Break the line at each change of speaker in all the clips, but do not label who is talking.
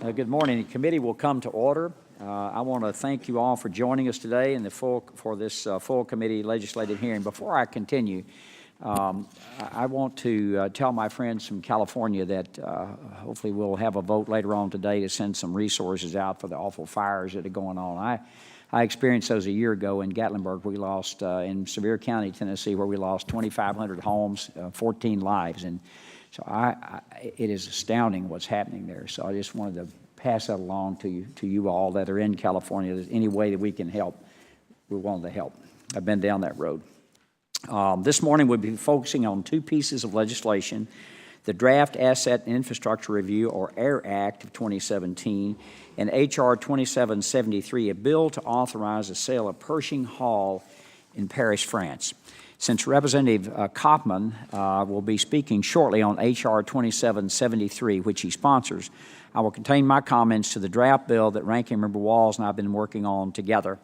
Good morning. The committee will come to order. I want to thank you all for joining us today in the for this full committee legislative hearing. Before I continue, I want to tell my friends from California that hopefully we'll have a vote later on today to send some resources out for the awful fires that are going on. I experienced those a year ago in Gatlinburg. We lost in Sevier County, Tennessee, where we lost 2,500 homes, 14 lives, and so it is astounding what's happening there. So I just wanted to pass that along to you all that are in California. There's any way that we can help, we're willing to help. I've been down that road. This morning we'll be focusing on two pieces of legislation: the Draft Asset and Infrastructure Review, or AIR Act of 2017, and H.R. 2773, a bill to authorize the sale of Pershing Hall in Paris, France. Since Representative Kaufman will be speaking shortly on H.R. 2773, which he sponsors, I will contain my comments to the draft bill that Ranking Member Walls and I have been working on together.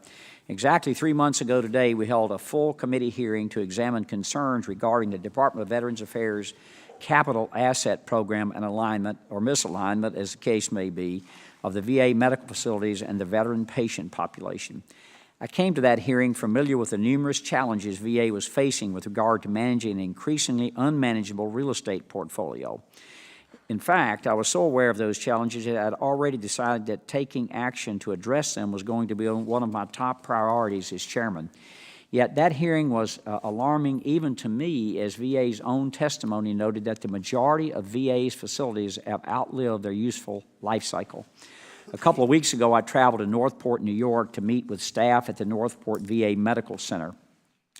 Exactly 3 months ago today, we held a full committee hearing to examine concerns regarding the Department of Veterans Affairs capital asset program and alignment, or misalignment as the case may be, of the VA medical facilities and the veteran patient population. I came to that hearing familiar with the numerous challenges VA was facing with regard to managing an increasingly unmanageable real estate portfolio. In fact, I was so aware of those challenges that I had already decided that taking action to address them was going to be one of my top priorities as chairman. Yet that hearing was alarming even to me, as VA's own testimony noted that the majority of VA's facilities have outlived their useful life cycle. A couple of weeks ago, I traveled to Northport, New York to meet with staff at the Northport VA Medical Center.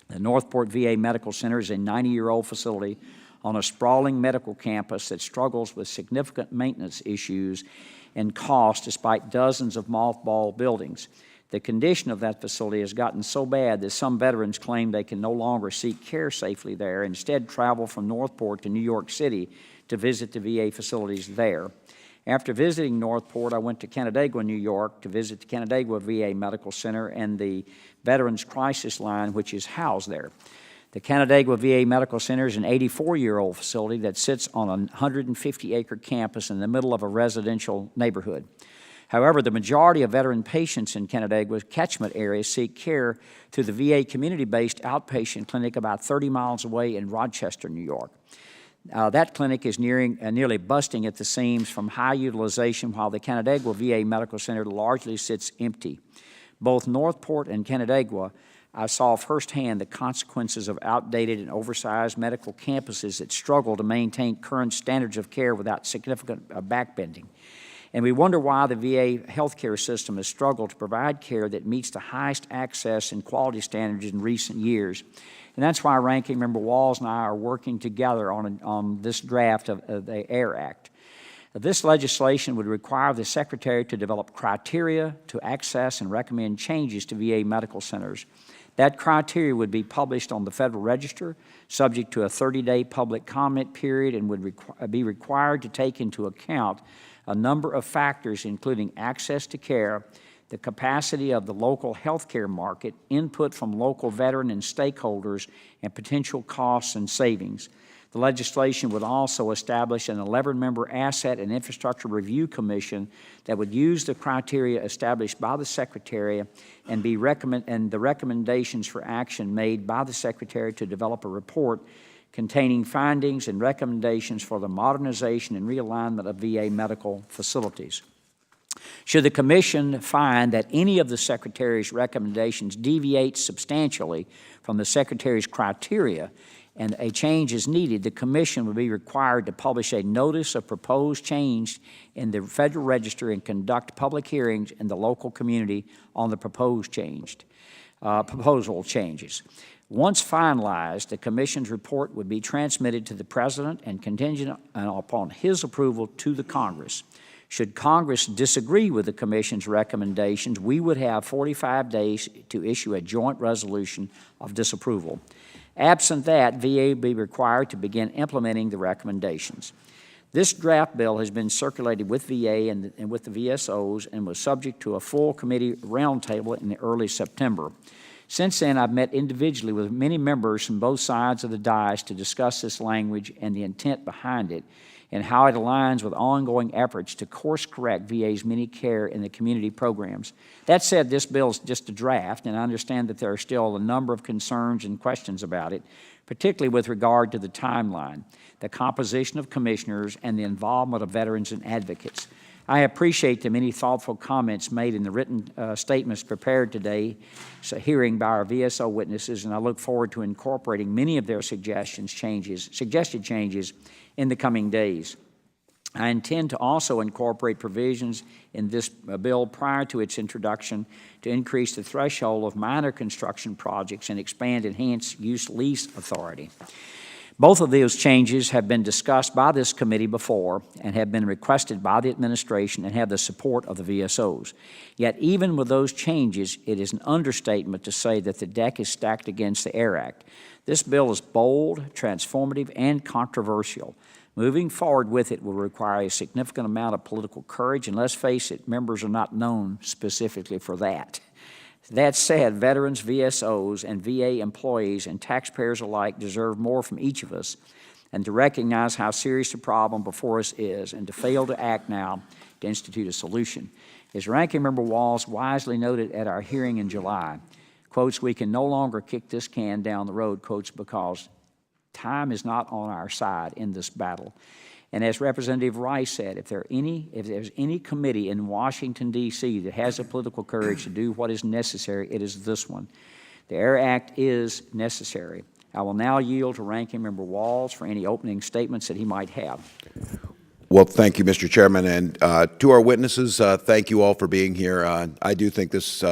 The Northport VA Medical Center is a 90-year-old facility on a sprawling medical campus that struggles with significant maintenance issues and cost despite dozens of mothballed buildings. The condition of that facility has gotten so bad that some veterans claim they can no longer seek care safely there, instead travel from Northport to New York City to visit the VA facilities there. After visiting Northport, I went to Canandaigua, New York, to visit the Canandaigua VA Medical Center and the Veterans Crisis Line, which is housed there. The Canandaigua VA Medical Center is an 84-year-old facility that sits on a 150-acre campus in the middle of a residential neighborhood. However, the majority of veteran patients in Canandaigua's catchment area seek care through the VA community-based outpatient clinic about 30 miles away in Rochester, New York. That clinic is nearly busting at the seams from high utilization, while the Canandaigua VA Medical Center largely sits empty. Both Northport and Canandaigua, I saw firsthand the consequences of outdated and oversized medical campuses that struggle to maintain current standards of care without significant backbending. And we wonder why the VA healthcare system has struggled to provide care that meets the highest access and quality standards in recent years. And that's why Ranking Member Walls and I are working together on this draft of the AIR Act. This legislation would require the Secretary to develop criteria to access and recommend changes to VA medical centers. That criteria would be published on the Federal Register, subject to a 30-day public comment period, and would be required to take into account a number of factors, including access to care, the capacity of the local healthcare market, input from local veteran and stakeholders, and potential costs and savings. The legislation would also establish an 11-member Asset and Infrastructure Review Commission that would use the criteria established by the Secretary and the recommendations for action made by the Secretary to develop a report containing findings and recommendations for the modernization and realignment of VA medical facilities. Should the Commission find that any of the Secretary's recommendations deviates substantially from the Secretary's criteria and a change is needed, the Commission would be required to publish a notice of proposed change in the Federal Register and conduct public hearings in the local community on the proposal changes. Once finalized, the Commission's report would be transmitted to the President and contingent upon his approval to the Congress. Should Congress disagree with the Commission's recommendations, we would have 45 days to issue a joint resolution of disapproval. Absent that, VA would be required to begin implementing the recommendations. This draft bill has been circulated with VA and with the VSOs and was subject to a full committee roundtable in early September. Since then, I've met individually with many members from both sides of the dais to discuss this language and the intent behind it. and how it aligns with ongoing efforts to course-correct VA's many care and the community programs. That said, this bill is just a draft, and I understand that there are still a number of concerns and questions about it, particularly with regard to the timeline, the composition of commissioners, and the involvement of veterans and advocates. I appreciate the many thoughtful comments made in the written statements prepared today, hearing by our VSO witnesses, and I look forward to incorporating many of their suggested changes in the coming days. I intend to also incorporate provisions in this bill prior to its introduction to increase the threshold of minor construction projects and expand enhanced use lease authority. Both of those changes have been discussed by this committee before and have been requested by the administration and have the support of the VSOs. Yet even with those changes, it is an understatement to say that the deck is stacked against the AIR Act. This bill is bold, transformative, and controversial. Moving forward with it will require a significant amount of political courage, and let's face it, members are not known specifically for that. That said, veterans, VSOs, and VA employees and taxpayers alike deserve more from each of us, and to recognize how serious the problem before us is, and to fail to act now to institute a solution. As Ranking Member Walls wisely noted at our hearing in July, quotes, "We can no longer kick this can down the road," quotes, "because time is not on our side in this battle." And as Representative Rice said, if there's any committee in Washington, D.C. that has the political courage to do what is necessary, it is this one. The AIR Act is necessary. I will now yield to Ranking Member Walls for any opening statements that he might have.
Well, thank you, Mr. Chairman. And to our witnesses, thank you all for being here. I do think this,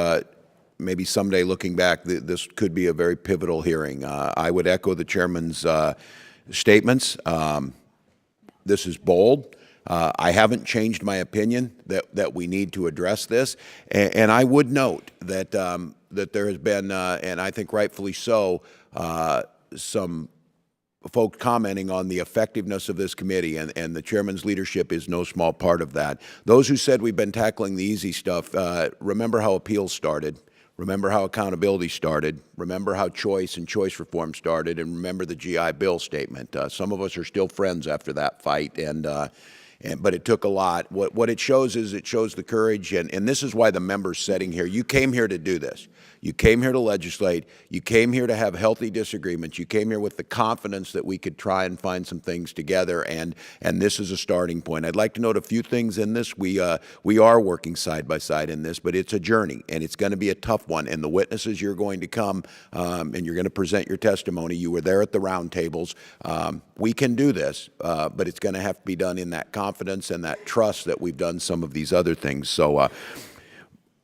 maybe someday looking back, this could be a very pivotal hearing. I would echo the Chairman's statements. This is bold. I haven't changed my opinion that we need to address this. And I would note that, that there has been, and I think rightfully so, some folks commenting on the effectiveness of this committee, and the Chairman's leadership is no small part of that. Those who said we've been tackling the easy stuff, remember how appeals started. Remember how accountability started. Remember how choice and choice reform started, and remember the GI Bill statement. Some of us are still friends after that fight, but it took a lot. What it shows is it shows the courage, and this is why the members sitting here, you came here to do this. You came here to legislate. You came here to have healthy disagreements. You came here with the confidence that we could try and find some things together, and this is a starting point. I'd like to note a few things in this. We are working side by side in this, but it's a journey, and it's going to be a tough one. And the witnesses, you're going to come and you're going to present your testimony. You were there at the roundtables. We can do this, but it's going to have to be done in that confidence and that trust that we've done some of these other things. So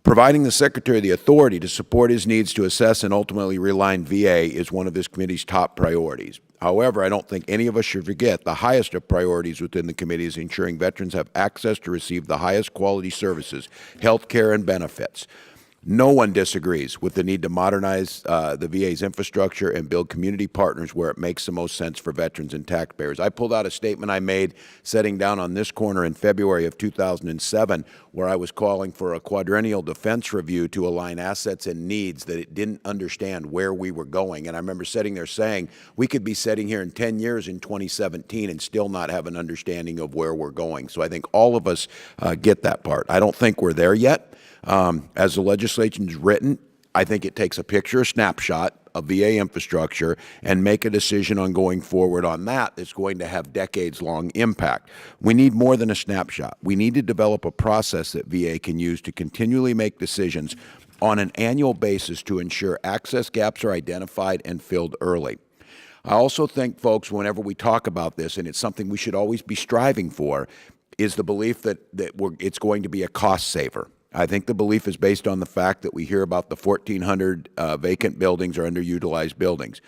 providing the Secretary the authority to support his needs to assess and ultimately realign VA is one of this committee's top priorities. However, I don't think any of us should forget the highest of priorities within the committee is ensuring veterans have access to receive the highest quality services, health care, and benefits. No one disagrees with the need to modernize the VA's infrastructure and build community partners where it makes the most sense for veterans and taxpayers. I pulled out a statement I made sitting down on this corner in February of 2007, where I was calling for a quadrennial defense review to align assets and needs, that it didn't understand where we were going. And I remember sitting there saying, we could be sitting here in 10 years in 2017 and still not have an understanding of where we're going. So I think all of us get that part. I don't think we're there yet. As the legislation is written, I think it takes a picture, a snapshot of VA infrastructure, and make a decision on going forward on that that's going to have decades-long impact. We need more than a snapshot. We need to develop a process that VA can use to continually make decisions on an annual basis to ensure access gaps are identified and filled early. I also think, folks, whenever we talk about this, and it's something we should always be striving for, is the belief that it's going to be a cost saver. I think the belief is based on the fact that we hear about the 1,400 vacant buildings or underutilized buildings.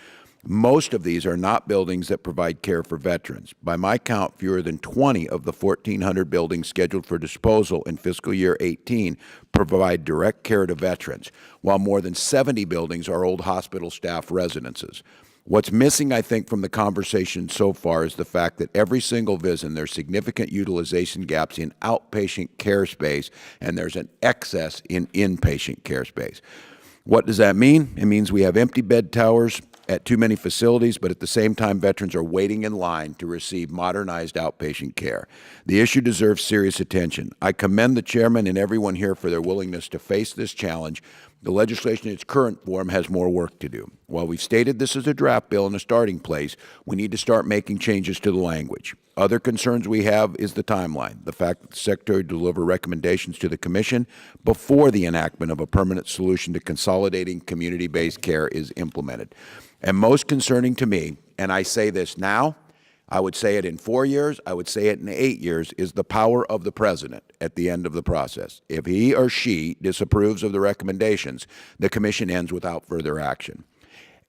Most of these are not buildings that provide care for veterans. By my count, fewer than 20 of the 1,400 buildings scheduled for disposal in fiscal year 18 provide direct care to veterans, while more than 70 buildings are old hospital staff residences. What's missing, I think, from the conversation so far is the fact that every single visit, there's significant utilization gaps in outpatient care space, and there's an excess in inpatient care space. What does that mean? It means we have empty bed towers, at too many facilities, but at the same time, veterans are waiting in line to receive modernized outpatient care. The issue deserves serious attention. I commend the chairman and everyone here for their willingness to face this challenge. The legislation in its current form has more work to do. While we've stated this is a draft bill and a starting place, we need to start making changes to the language. Other concerns we have is the timeline, the fact that the Secretary deliver recommendations to the Commission before the enactment of a permanent solution to consolidating community-based care is implemented. And most concerning to me, and I say this now, I would say it in 4 years, I would say it in 8 years, is the power of the President at the end of the process. If he or she disapproves of the recommendations, the Commission ends without further action.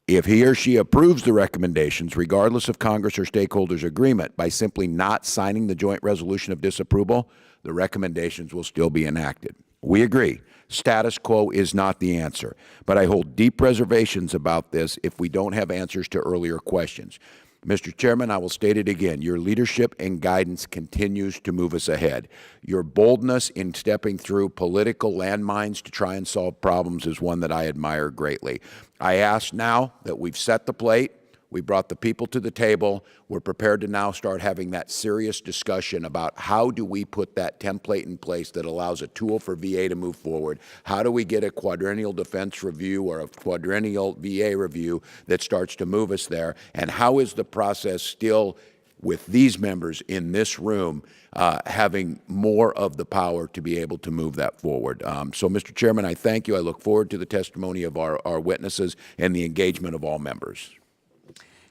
If he or she approves the recommendations, regardless of Congress or stakeholders' agreement, by simply not signing the joint resolution of disapproval, the recommendations will still be enacted. We agree. Status quo is not the answer, but I hold deep reservations about this if we don't have answers to earlier questions. Mr. Chairman, I will state it again. Your leadership and guidance continues to move us ahead. Your boldness in stepping through political landmines to try and solve problems is one that I admire greatly. I ask now that we've set the plate, we brought the people to the table, we're prepared to now start having that serious discussion about how do we put that template in place that allows a tool for VA to move forward? How do we get a quadrennial defense review or a quadrennial VA review that starts to move us there? And how is the process still, with these members in this room, having more of the power to be able to move that forward? So, Mr. Chairman, I thank you. I look forward to the testimony of our witnesses and the engagement of all members.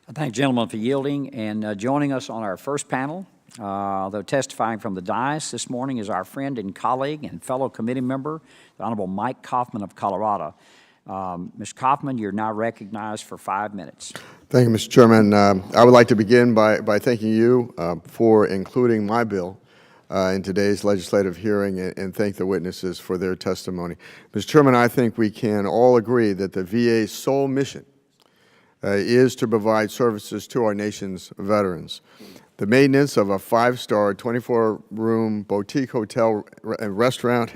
I thank the gentleman for yielding and joining us on our first panel. Though testifying from the dais this morning is our friend and colleague and fellow committee member, the Honorable Mike Kaufman of Colorado. Mr. Kaufman, you're now recognized for 5 minutes.
Thank you, Mr. Chairman. I would like to begin by thanking you for including my bill in today's legislative hearing and thank the witnesses for their testimony. Mr. Chairman, I think we can all agree that the VA's sole mission is to provide services to our nation's veterans. The maintenance of a 5-star, 24-room boutique hotel, restaurant,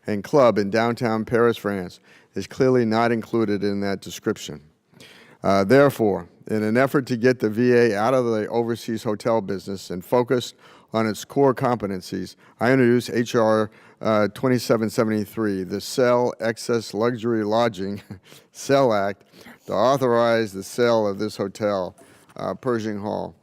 and club in downtown Paris, France, is clearly not included in that description. Therefore, in an effort to get the VA out of the overseas hotel business and focus on its core competencies, I introduced H.R. 2773, the Sell Excess Luxury Lodging Sell Act, to authorize the sale of this hotel, Pershing Hall.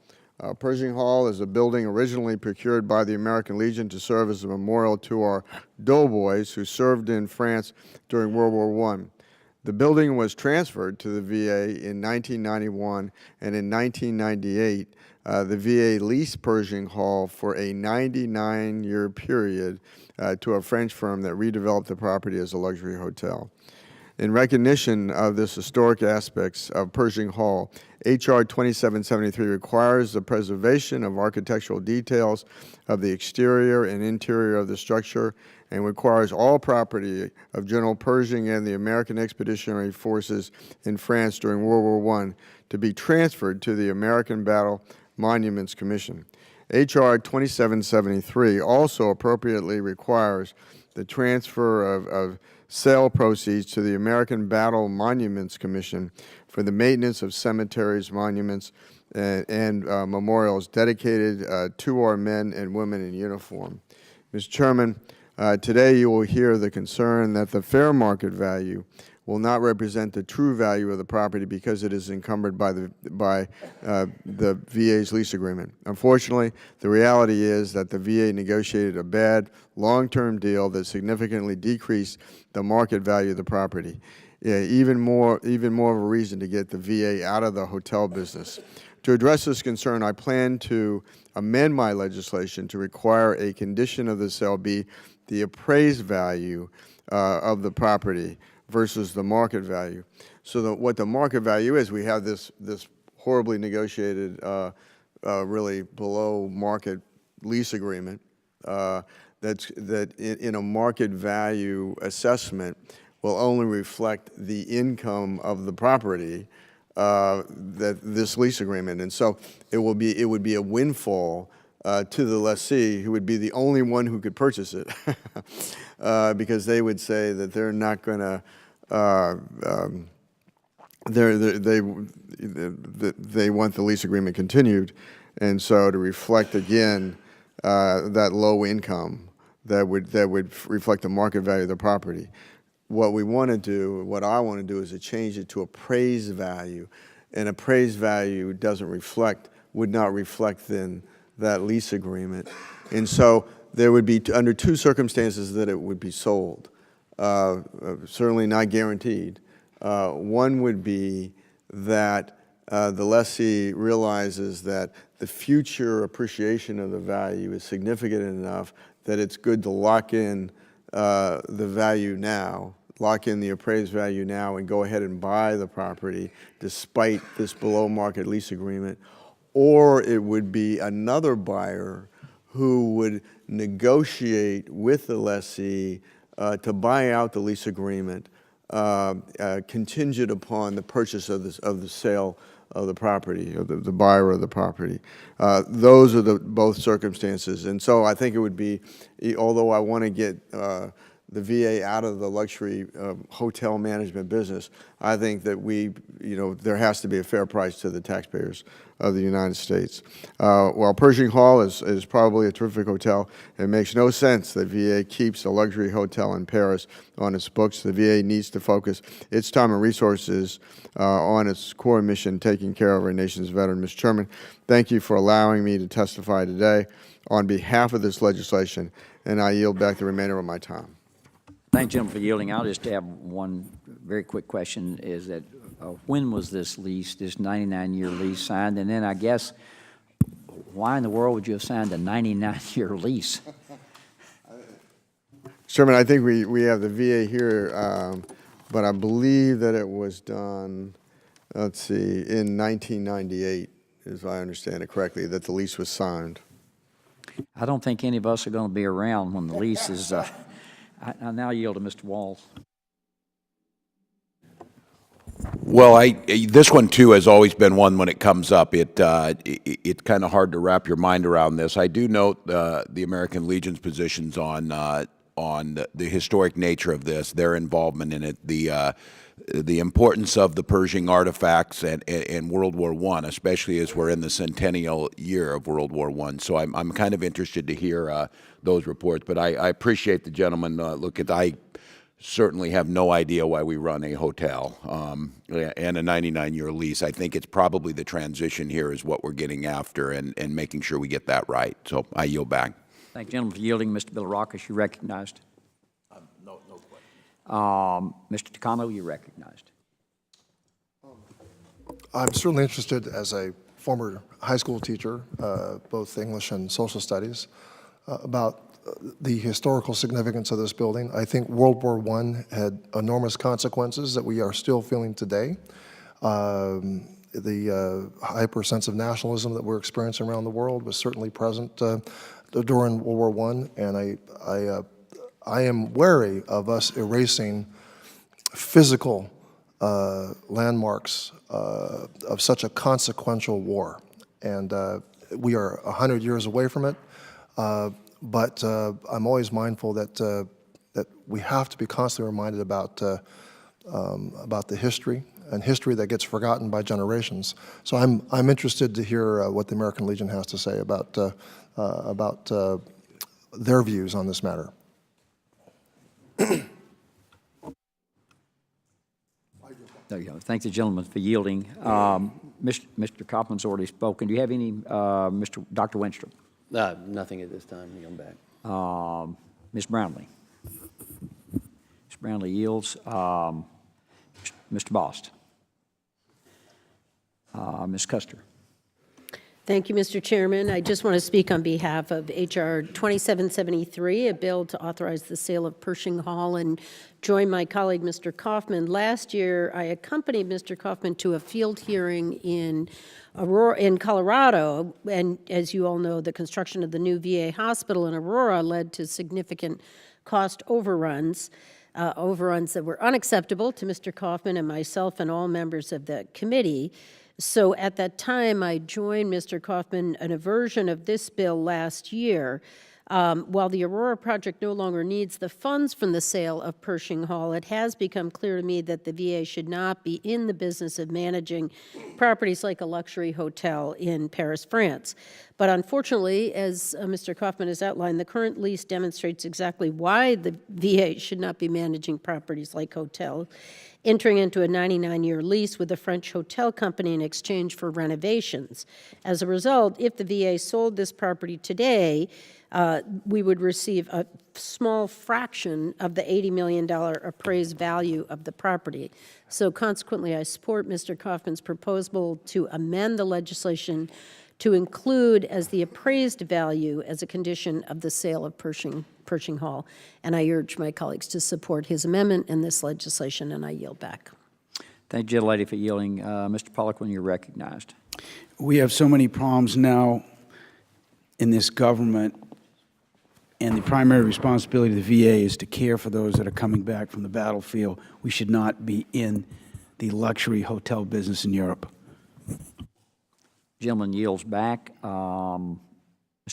Pershing Hall is a building originally procured by the American Legion to serve as a memorial to our doughboys who served in France during World War I. The building was transferred to the VA in 1991, and in 1998, the VA leased Pershing Hall for a 99-year period to a French firm that redeveloped the property as a luxury hotel. In recognition of this historic aspects of Pershing Hall, H.R. 2773 requires the preservation of architectural details of the exterior and interior of the structure and requires all property of General Pershing and the American Expeditionary Forces in France during World War I to be transferred to the American Battle Monuments Commission. H.R. 2773 also appropriately requires the transfer of sale proceeds to the American Battle Monuments Commission for the maintenance of cemeteries, monuments, and memorials dedicated to our men and women in uniform. Mr. Chairman, today you will hear the concern that the fair market value will not represent the true value of the property because it is encumbered by the VA's lease agreement. Unfortunately, the reality is that the VA negotiated a bad long-term deal that significantly decreased the market value of the property. Even more of a reason to get the VA out of the hotel business. To address this concern, I plan to amend my legislation to require a condition of the sale be the appraised value of the property versus the market value. So that what the market value is, we have this horribly negotiated, really below market lease agreement that in a market value assessment will only reflect the income of the property that this lease agreement, and so it would be a windfall to the lessee, who would be the only one who could purchase it, because they would say that they're not going to they want the lease agreement continued, and so to reflect again that low income that would reflect the market value of the property. What we want to do, what I want to do, is to change it to appraised value, and appraised value would not reflect then that lease agreement, and so there would be under two circumstances that it would be sold. Certainly not guaranteed. One would be that the lessee realizes that the future appreciation of the value is significant enough that it's good to lock in the value now, lock in the appraised value now, and go ahead and buy the property despite this below market lease agreement. Or it would be another buyer who would negotiate with the lessee to buy out the lease agreement contingent upon the purchase of the sale of the property, or the buyer of the property. Those are both circumstances. And so I think it would be, although I want to get the VA out of the luxury hotel management business, I think that there has to be a fair price to the taxpayers of the United States. While Pershing Hall is probably a terrific hotel, it makes no sense that VA keeps a luxury hotel in Paris on its books. The VA needs to focus its time and resources on its core mission, taking care of our nation's veterans. Mr. Chairman, thank you for allowing me to testify today on behalf of this legislation, and I yield back the remainder of my time.
Thank you, gentlemen, for yielding. I'll just have one very quick question, is that when was this lease, this 99-year lease signed? And then I guess, why in the world would you have signed a 99-year lease?
Chairman, I think we have the VA here, but I believe that it was done, let's see, in 1998, if I understand it correctly, that the lease was signed.
I don't think any of us are going to be around when the lease is... I now yield to Mr. Walls.
Well, this one too has always been one when it comes up. It's kind of hard to wrap your mind around this. I do note the American Legion's positions on the historic nature of this, their involvement in it, the importance of the Pershing artifacts and World War I, especially as we're in the centennial year of World War I. So I'm kind of interested to hear those reports. But I appreciate the gentleman. I certainly have no idea why we run a hotel and a 99-year lease. I think it's probably the transition here is what we're getting after, and making sure we get that right. So I yield back.
Thank you, gentlemen, for yielding. Mr. Billaracis, you recognized.
No question.
Mr. Takano, you recognized.
I'm certainly interested, as a former high school teacher, both English and social studies, about the historical significance of this building. I think World War I had enormous consequences that we are still feeling today. The hyper sense of nationalism that we're experiencing around the world was certainly present during World War I, and I am wary of us erasing physical landmarks of such a consequential war. And we are 100 years away from it, but I'm always mindful that we have to be constantly reminded about the history, and history that gets forgotten by generations. So I'm interested to hear what the American Legion has to say about their views on this matter.
There you go. Thank the gentleman for yielding. Mr. Kaufman's already spoken. Do you have any, Dr. Winstrup?
Nothing at this time. You'll come back.
Ms. Brownlee. Ms. Brownlee yields. Mr. Bost. Ms. Custer.
Thank you, Mr. Chairman. I just want to speak on behalf of H.R. 2773, a bill to authorize the sale of Pershing Hall, and join my colleague, Mr. Kaufman. Last year, I accompanied Mr. Kaufman to a field hearing in Colorado, and as you all know, the construction of the new VA hospital in Aurora led to significant cost overruns that were unacceptable to Mr. Kaufman and myself and all members of the committee. So at that time, I joined Mr. Kaufman in a version of this bill last year. While the Aurora project no longer needs the funds from the sale of Pershing Hall, it has become clear to me that the VA should not be in the business of managing properties like a luxury hotel in Paris, France. But unfortunately, as Mr. Kaufman has outlined, the current lease demonstrates exactly why the VA should not be managing properties like hotels, entering into a 99-year lease with a French hotel company in exchange for renovations. As a result, if the VA sold this property today, we would receive a small fraction of the $80 million appraised value of the property. So consequently, I support Mr. Kaufman's proposal to amend the legislation to include as the appraised value as a condition of the sale of Pershing Hall. And I urge my colleagues to support his amendment in this legislation, and I yield back.
Thank you, gentlelady, for yielding. Mr. Pollock, when you're recognized.
We have so many problems now in this government, and the primary responsibility of the VA is to care for those that are coming back from the battlefield. We should not be in the luxury hotel business in Europe.
Gentleman yields back. Mr.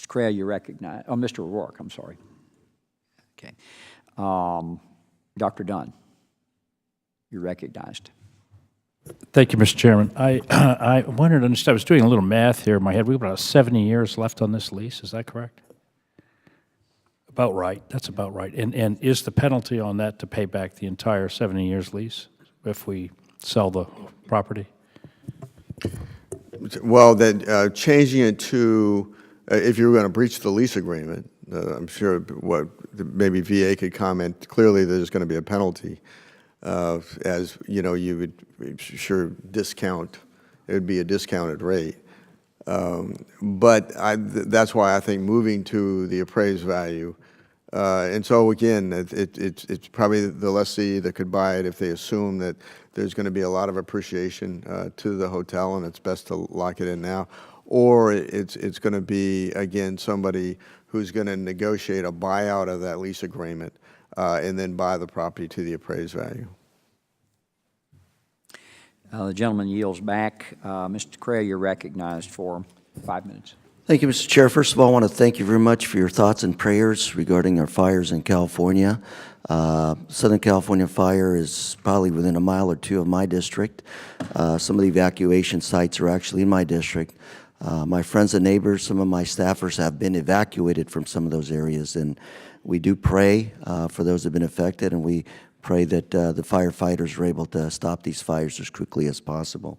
Crail, you're recognized. Oh, Mr. O'Rourke, I'm sorry. Okay. Dr. Dunn, you're recognized.
Thank you, Mr. Chairman. I wanted to understand, I was doing a little math here in my head. We have about 70 years left on this lease, is that correct? About right, that's about right. And is the penalty on that to pay back the entire 70 years lease if we sell the property?
Well, that changing it to, if you were going to breach the lease agreement, I'm sure maybe VA could comment clearly there's going to be a penalty. As you know, you would sure discount, it would be a discounted rate. But that's why I think moving to the appraised value, and so again, it's probably the lessee that could buy it if they assume that there's going to be a lot of appreciation to the hotel and it's best to lock it in now, or it's going to be, again, somebody who's going to negotiate a buyout of that lease agreement and then buy the property to the appraised value.
The gentleman yields back. Mr. Crail, you're recognized for 5 minutes.
Thank you, Mr. Chair. First of all, I want to thank you very much for your thoughts and prayers regarding our fires in California. Southern California fire is probably within a mile or two of my district. Some of the evacuation sites are actually in my district. My friends and neighbors, some of my staffers have been evacuated from some of those areas, and we do pray for those that have been affected, and we pray that the firefighters are able to stop these fires as quickly as possible.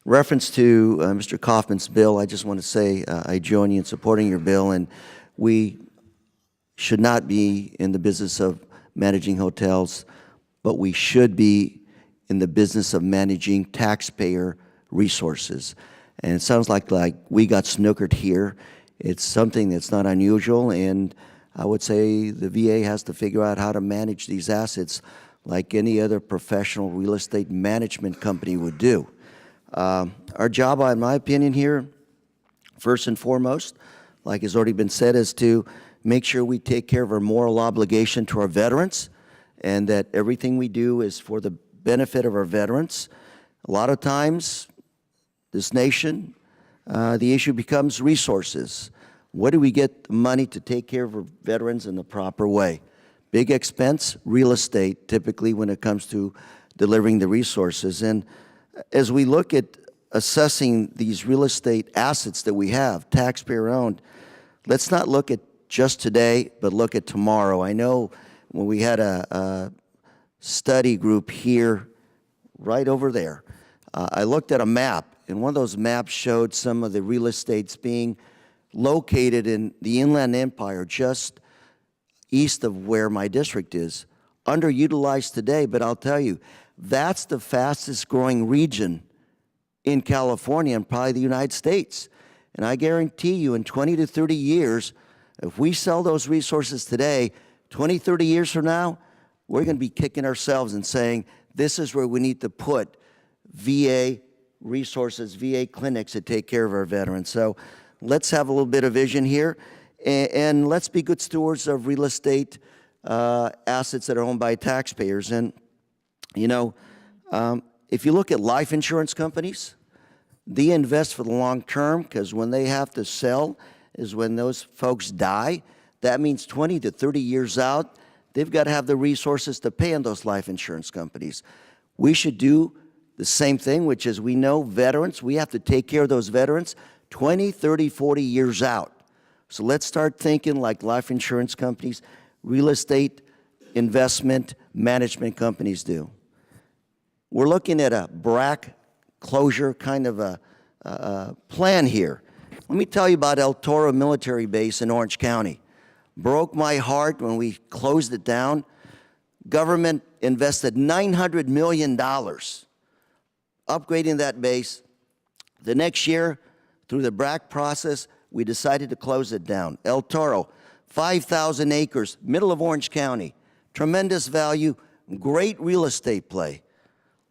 Reference to Mr. Kaufman's bill, I just want to say I join you in supporting your bill, and we should not be in the business of managing hotels, but we should be in the business of managing taxpayer resources. And it sounds like we got snookered here. It's something that's not unusual, and I would say the VA has to figure out how to manage these assets like any other professional real estate management company would do. Our job, in my opinion here, first and foremost, like has already been said, is to make sure we take care of our moral obligation to our veterans and that everything we do is for the benefit of our veterans. A lot of times, this nation, the issue becomes resources. What do we get the money to take care of our veterans in the proper way? Big expense, real estate, typically when it comes to delivering the resources. And as we look at assessing these real estate assets that we have, taxpayer-owned, let's not look at just today, but look at tomorrow. I know when we had a study group here, right over there, I looked at a map, and one of those maps showed some of the real estates being located in the Inland Empire, just east of where my district is, underutilized today, but I'll tell you, that's the fastest growing region in California and probably the United States. And I guarantee you in 20 to 30 years, if we sell those resources today, 20, 30 years from now, we're going to be kicking ourselves and saying, this is where we need to put VA resources, VA clinics to take care of our veterans. So let's have a little bit of vision here, and let's be good stewards of real estate assets that are owned by taxpayers. And you know, if you look at life insurance companies, they invest for the long term because when they have to sell is when those folks die, that means 20 to 30 years out, they've got to have the resources to pay on those life insurance companies. We should do the same thing, which is we know veterans, we have to take care of those veterans 20, 30, 40 years out. So let's start thinking like life insurance companies, real estate investment management companies do. We're looking at a BRAC closure kind of a plan here. Let me tell you about El Toro Military Base in Orange County. Broke my heart when we closed it down. Government invested $900 million upgrading that base. The next year, through the BRAC process, we decided to close it down. El Toro, 5,000 acres, middle of Orange County. Tremendous value, great real estate play.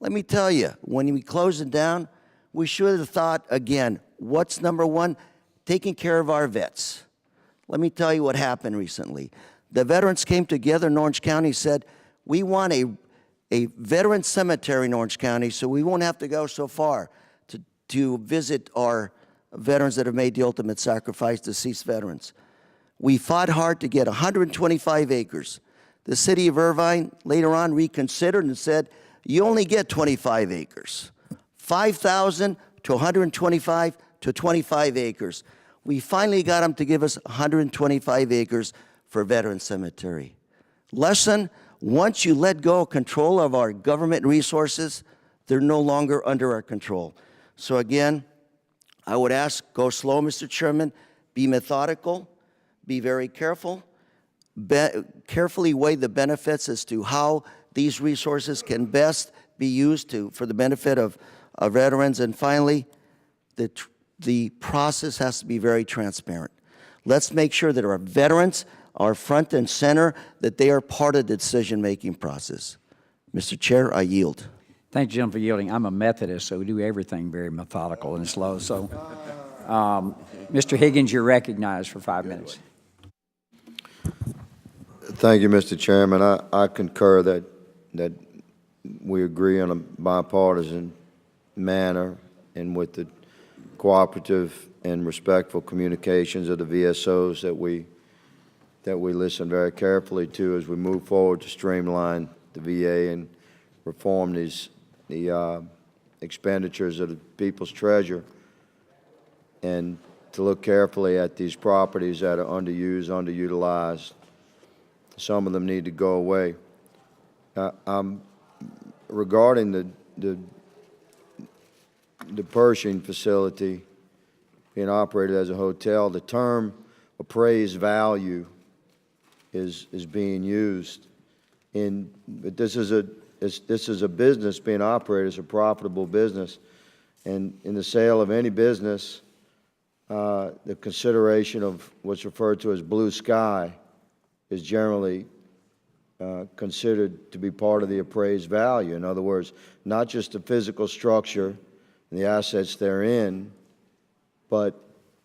Let me tell you, when we closed it down, we should have thought, again, what's number one? Taking care of our vets. Let me tell you what happened recently. The veterans came together in Orange County, said, we want a veteran cemetery in Orange County so we won't have to go so far to visit our veterans that have made the ultimate sacrifice, deceased veterans. We fought hard to get 125 acres. The city of Irvine later on reconsidered and said, you only get 25 acres. 5,000 to 125 to 25 acres. We finally got them to give us 125 acres for Veteran Cemetery. Lesson, once you let go of control of our government resources, they're no longer under our control. So again, I would ask, go slow, Mr. Chairman, be methodical, be very careful, carefully weigh the benefits as to how these resources can best be used for the benefit of veterans. And finally, the process has to be very transparent. Let's make sure that our veterans are front and center, that they are part of the decision-making process. Mr. Chair, I yield.
Thank you, gentlemen, for yielding. I'm a Methodist, so we do everything very methodical and slow. So, Mr. Higgins, you're recognized for 5 minutes.
Thank you, Mr. Chairman. I concur that we agree on a bipartisan manner and with the cooperative and respectful communications of the VSOs that we listen very carefully to as we move forward to streamline the VA and reform the expenditures of the people's treasure, and to look carefully at these properties that are underused, underutilized. Some of them need to go away. Regarding the Pershing facility being operated as a hotel, the term appraised value is being used. But this is a business being operated as a profitable business, and in the sale of any business, the consideration of what's referred to as blue sky is generally considered to be part of the appraised value. In other words, not just the physical structure and the assets therein, but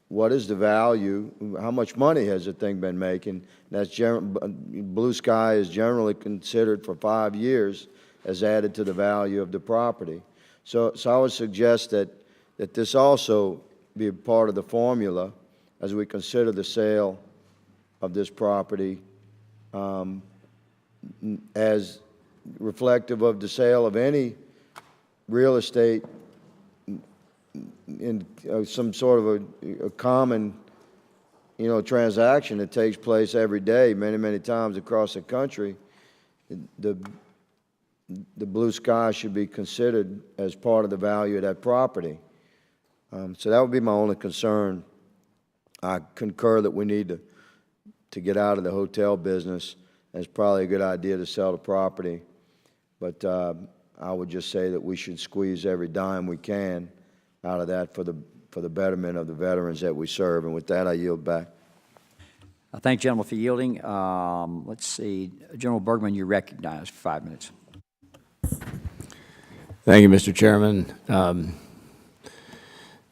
what is the value, how much money has the thing been making? That's blue sky is generally considered for 5 years as added to the value of the property. So I would suggest that this also be a part of the formula as we consider the sale of this property as reflective of the sale of any real estate in some sort of a common, transaction that takes place every day, many, many times across the country. The blue sky should be considered as part of the value of that property. So that would be my only concern. I concur that we need to get out of the hotel business. It's probably a good idea to sell the property, but I would just say that we should squeeze every dime we can out of that for the betterment of the veterans that we serve. And with that, I yield back.
I thank gentlemen for yielding. Let's see, General Bergman, you're recognized for 5 minutes.
Thank you, Mr. Chairman.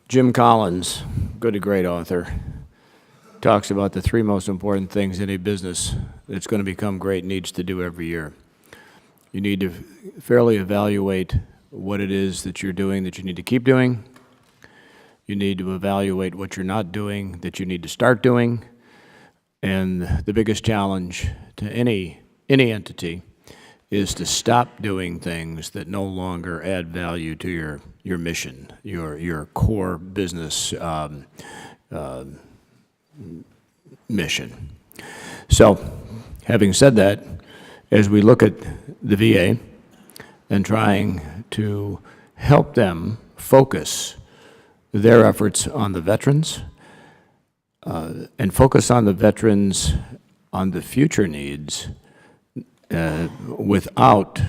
Jim Collins, good to great author, talks about the 3 most important things any business that's going to become great needs to do every year. You need to fairly evaluate what it is that you're doing that you need to keep doing. You need to evaluate what you're not doing that you need to start doing. And the biggest challenge to any entity is to stop doing things that no longer add value to your mission, your core business mission. So, having said that, as we look at the VA and trying to help them focus their efforts on the veterans and focus on the veterans on the future needs without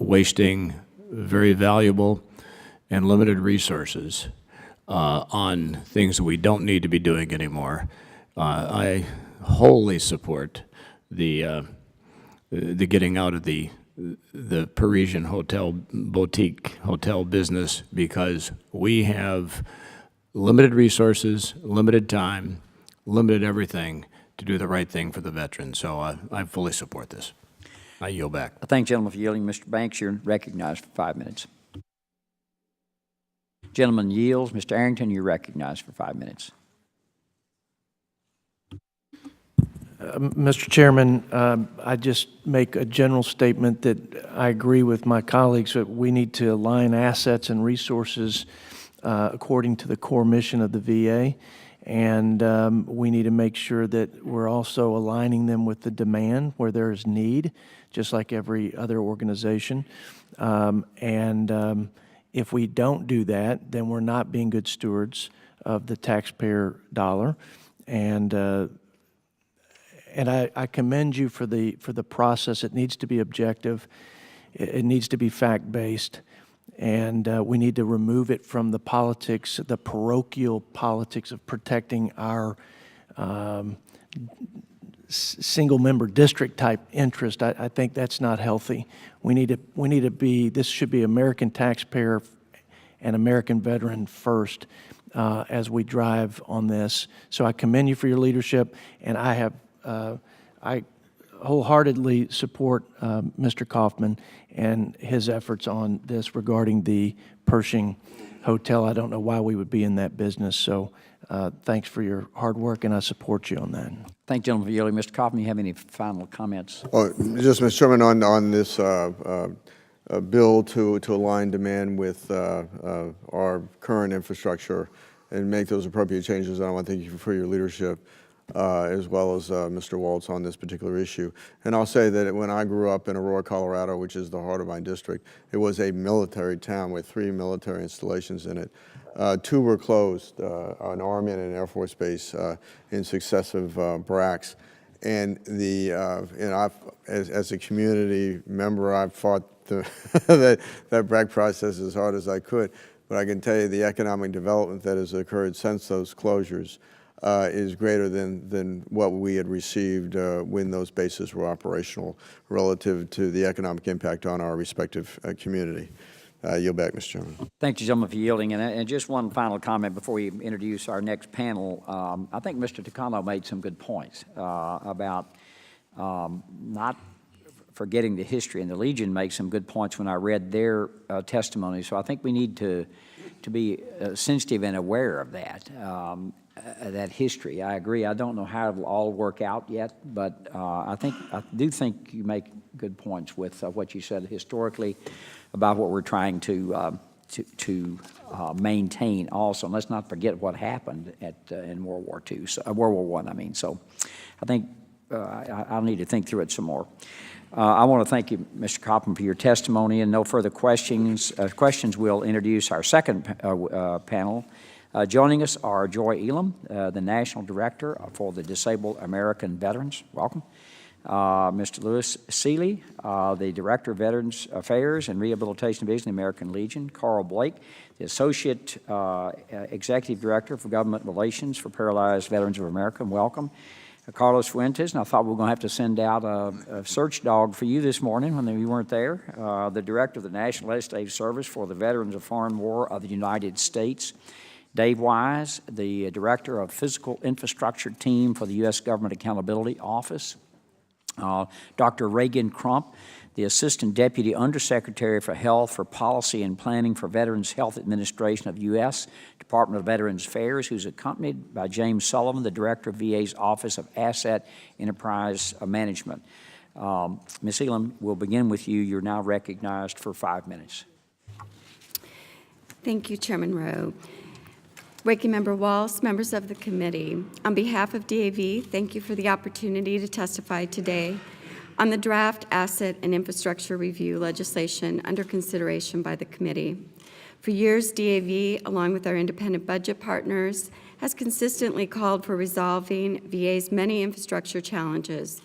wasting very valuable and limited resources on things that we don't need to be doing anymore. I wholly support the getting out of the Parisian hotel boutique hotel business, because we have limited resources, limited time, limited everything to do the right thing for the veterans. So I fully support this. I yield back.
I thank the gentleman for yielding. Mr. Banks, you're recognized for 5 minutes. Gentleman yields. Mr. Arrington, you're recognized for 5 minutes.
Mr. Chairman, I just make a general statement that I agree with my colleagues that we need to align assets and resources according to the core mission of the VA, and we need to make sure that we're also aligning them with the demand where there is need, just like every other organization. If we don't do that, then we're not being good stewards of the taxpayer dollar. And I commend you for the process. It needs to be objective. It needs to be fact-based. And we need to remove it from the politics, the parochial politics of protecting our single-member district-type interest. I think that's not healthy. We need to be, this should be American taxpayer and American veteran first as we drive on this. So I commend you for your leadership, and I wholeheartedly support Mr. Kaufman and his efforts on this regarding the Pershing Hotel. I don't know why we would be in that business, so thanks for your hard work, and I support you on that.
Thank you, gentleman, for yielding. Mr. Kaufman, you have any final comments?
Oh, just, Mr. Chairman, on this bill to align demand with our current infrastructure and make those appropriate changes, I want to thank you for your leadership, as well as Mr. Waltz on this particular issue. And I'll say that when I grew up in Aurora, Colorado, which is the heart of my district, it was a military town with 3 military installations in it. 2 were closed, an Army and an Air Force base in successive bracks. And as a community member, I've fought that BRAC process as hard as I could. But I can tell you the economic development that has occurred since those closures is greater than what we had received when those bases were operational relative to the economic impact on our respective community. Yield back, Mr. Chairman.
Thank you, gentlemen, for yielding. And just one final comment before we introduce our next panel. I think Mr. Takano made some good points about not forgetting the history, and the Legion makes some good points when I read their testimony. So I think we need to be sensitive and aware of that history. I agree. I don't know how it'll all work out yet, but I do think you make good points with what you said historically about what we're trying to maintain also. And let's not forget what happened in World War II, World War I. I mean, so I think I'll need to think through it some more. I want to thank you, Mr. Kaufman, for your testimony, and no further questions. We'll introduce our second panel. Joining us are Joy Elam, the National Director for the Disabled American Veterans. Welcome. Mr. Lewis Seeley, the Director of Veterans Affairs and Rehabilitation Division of the American Legion. Carl Blake, the Associate Executive Director for Government Relations for Paralyzed Veterans of America. Welcome. Carlos Fuentes, and I thought we were going to have to send out a search dog for you this morning when you weren't there. The Director of the National Legislative Service for the Veterans of Foreign War of the United States. Dave Wise, the Director of Physical Infrastructure Team for the U.S. Government Accountability Office. Dr. Reagan Crump, the Assistant Deputy Undersecretary for Health for Policy and Planning for Veterans Health Administration of U.S. Department of Veterans Affairs, who's accompanied by James Sullivan, the Director of VA's Office of Asset Enterprise Management. Ms. Elam, we'll begin with you. You're now recognized for 5 minutes.
Thank you, Chairman Rowe. Ranking Member Walsh, members of the committee, on behalf of DAV, thank you for the opportunity to testify today on the draft asset and infrastructure review legislation under consideration by the committee. For years, DAV, along with our independent budget partners, has consistently called for resolving VA's many infrastructure challenges,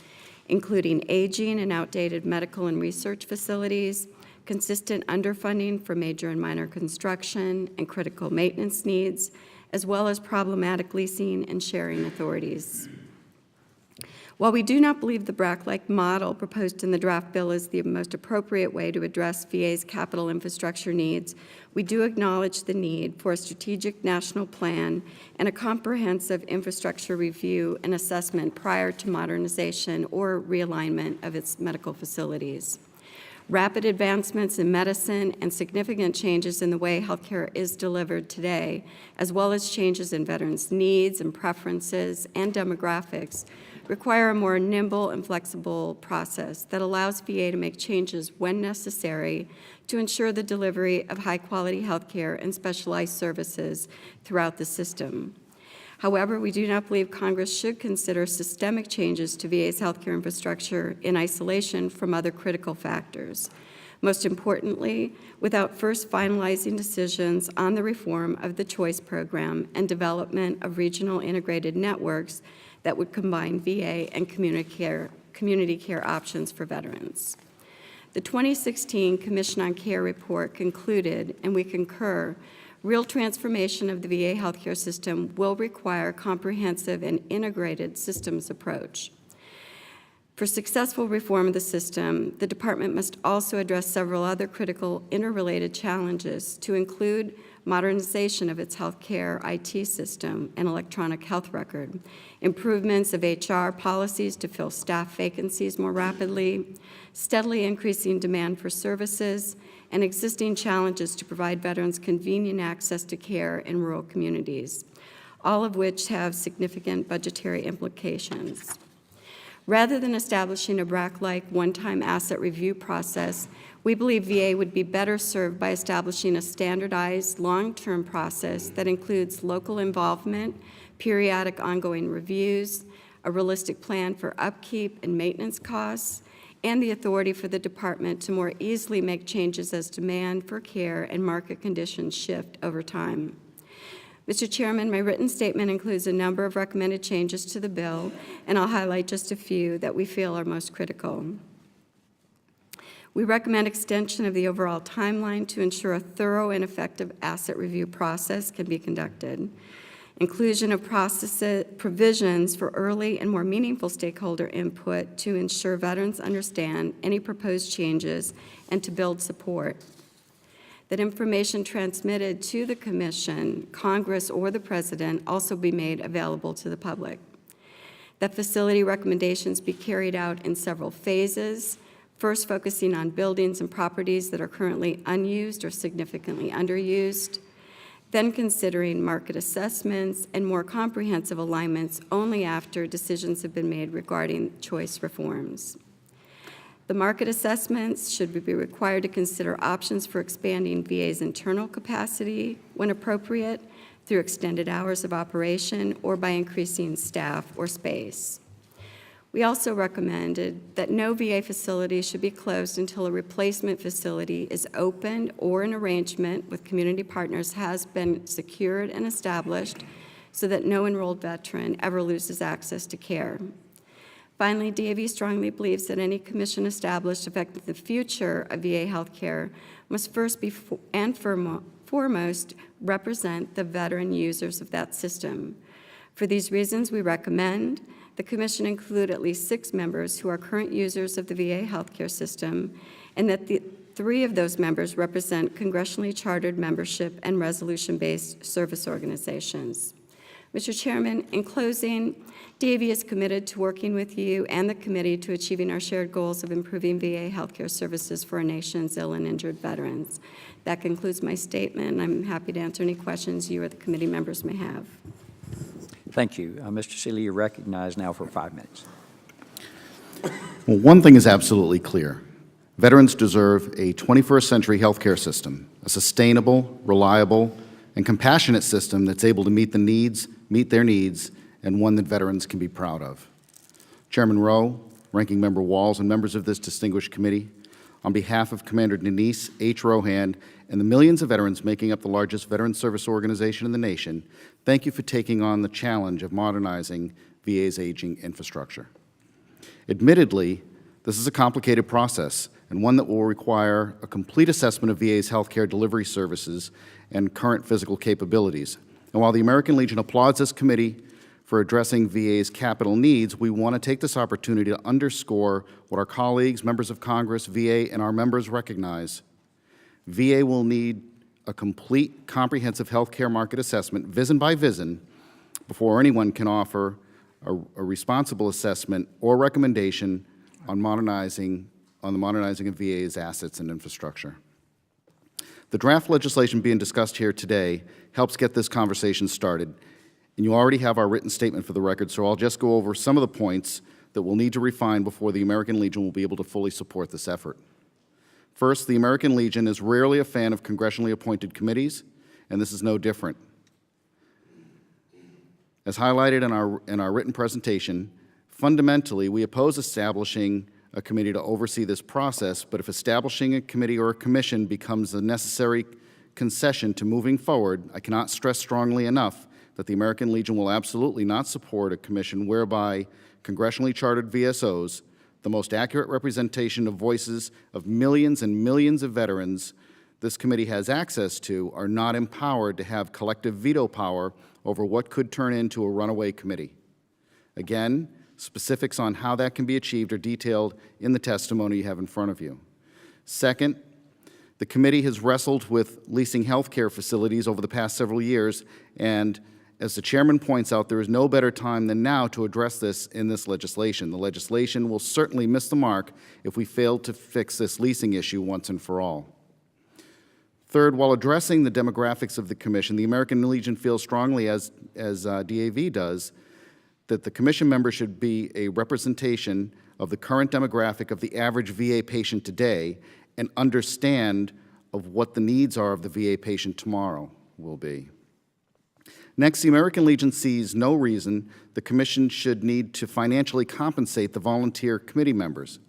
including aging and outdated medical and research facilities, consistent underfunding for major and minor construction and critical maintenance needs, as well as problematic leasing and sharing authorities. While we do not believe the BRAC-like model proposed in the draft bill is the most appropriate way to address VA's capital infrastructure needs, we do acknowledge the need for a strategic national plan and a comprehensive infrastructure review and assessment prior to modernization or realignment of its medical facilities. Rapid advancements in medicine and significant changes in the way healthcare is delivered today, as well as changes in veterans' needs and preferences and demographics, require a more nimble and flexible process that allows VA to make changes when necessary to ensure the delivery of high-quality healthcare and specialized services throughout the system. However, we do not believe Congress should consider systemic changes to VA's healthcare infrastructure in isolation from other critical factors. Most importantly, without first finalizing decisions on the reform of the Choice Program and development of regional integrated networks that would combine VA and community care options for veterans. The 2016 Commission on Care report concluded, and we concur, real transformation of the VA healthcare system will require a comprehensive and integrated systems approach. For successful reform of the system, the department must also address several other critical interrelated challenges, to include modernization of its healthcare IT system and electronic health record, improvements of HR policies to fill staff vacancies more rapidly, steadily increasing demand for services, and existing challenges to provide veterans convenient access to care in rural communities, all of which have significant budgetary implications. Rather than establishing a BRAC-like one-time asset review process, we believe VA would be better served by establishing a standardized long-term process that includes local involvement, periodic ongoing reviews, a realistic plan for upkeep and maintenance costs, and the authority for the department to more easily make changes as demand for care and market conditions shift over time. Mr. Chairman, my written statement includes a number of recommended changes to the bill, and I'll highlight just a few that we feel are most critical. We recommend extension of the overall timeline to ensure a thorough and effective asset review process can be conducted. Inclusion of provisions for early and more meaningful stakeholder input to ensure veterans understand any proposed changes and to build support. That information transmitted to the Commission, Congress, or the President also be made available to the public. That facility recommendations be carried out in several phases, first focusing on buildings and properties that are currently unused or significantly underused, then considering market assessments and more comprehensive alignments only after decisions have been made regarding choice reforms. The market assessments should be required to consider options for expanding VA's internal capacity when appropriate through extended hours of operation or by increasing staff or space. We also recommended that no VA facility should be closed until a replacement facility is opened or an arrangement with community partners has been secured and established so that no enrolled veteran ever loses access to care. Finally, DAV strongly believes that any commission established affecting the future of VA healthcare must first be foremost represent the veteran users of that system. For these reasons, we recommend the commission include at least 6 members who are current users of the VA healthcare system, and that 3 of those members represent congressionally chartered membership and resolution-based service organizations. Mr. Chairman, in closing, DAV is committed to working with you and the committee to achieving our shared goals of improving VA healthcare services for our nation's ill and injured veterans. That concludes my statement. I'm happy to answer any questions you or the committee members may have.
Thank you. Mr. Seeley, you're recognized now for 5 minutes.
Well, one thing is absolutely clear. Veterans deserve a 21st century healthcare system, a sustainable, reliable, and compassionate system that's able to meet their needs, and one that veterans can be proud of. Chairman Rowe, Ranking Member Walls, and members of this distinguished committee, on behalf of Commander Denise H. Rohan and the millions of veterans making up the largest veteran service organization in the nation, thank you for taking on the challenge of modernizing VA's aging infrastructure. Admittedly, this is a complicated process and one that will require a complete assessment of VA's healthcare delivery services and current physical capabilities. And while the American Legion applauds this committee for addressing VA's capital needs, we want to take this opportunity to underscore what our colleagues, members of Congress, VA, and our members recognize. VA will need a complete, comprehensive healthcare market assessment, VISN by VISN, before anyone can offer a responsible assessment or recommendation on the modernizing of VA's assets and infrastructure. The draft legislation being discussed here today helps get this conversation started, and you already have our written statement for the record, so I'll just go over some of the points that we'll need to refine before the American Legion will be able to fully support this effort. First, the American Legion is rarely a fan of congressionally appointed committees, and this is no different. As highlighted in our written presentation, fundamentally, we oppose establishing a committee to oversee this process, but if establishing a committee or a commission becomes a necessary concession to moving forward, I cannot stress strongly enough that the American Legion will absolutely not support a commission whereby congressionally chartered VSOs, the most accurate representation of voices of millions and millions of veterans this committee has access to, are not empowered to have collective veto power over what could turn into a runaway committee. Again, specifics on how that can be achieved are detailed in the testimony you have in front of you. Second, the committee has wrestled with leasing healthcare facilities over the past several years, and as the chairman points out, there is no better time than now to address this in this legislation. The legislation will certainly miss the mark if we fail to fix this leasing issue once and for all. Third, while addressing the demographics of the commission, the American Legion feels strongly, as DAV does, that the commission member should be a representation of the current demographic of the average VA patient today and understand of what the needs are of the VA patient tomorrow will be. Next, the American Legion sees no reason the commission should need to financially compensate the volunteer committee members.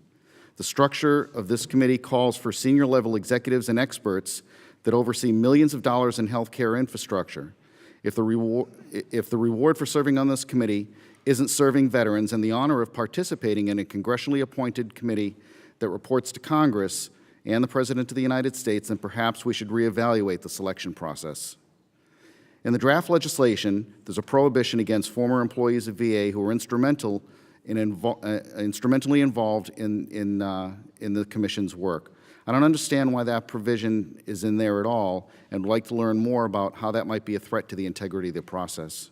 The structure of this committee calls for senior-level executives and experts that oversee millions of dollars in healthcare infrastructure. If the reward for serving on this committee isn't serving veterans and the honor of participating in a congressionally appointed committee that reports to Congress and the President of the United States, then perhaps we should reevaluate the selection process. In the draft legislation, there's a prohibition against former employees of VA who are instrumentally involved in the Commission's work. I don't understand why that provision is in there at all, and would like to learn more about how that might be a threat to the integrity of the process.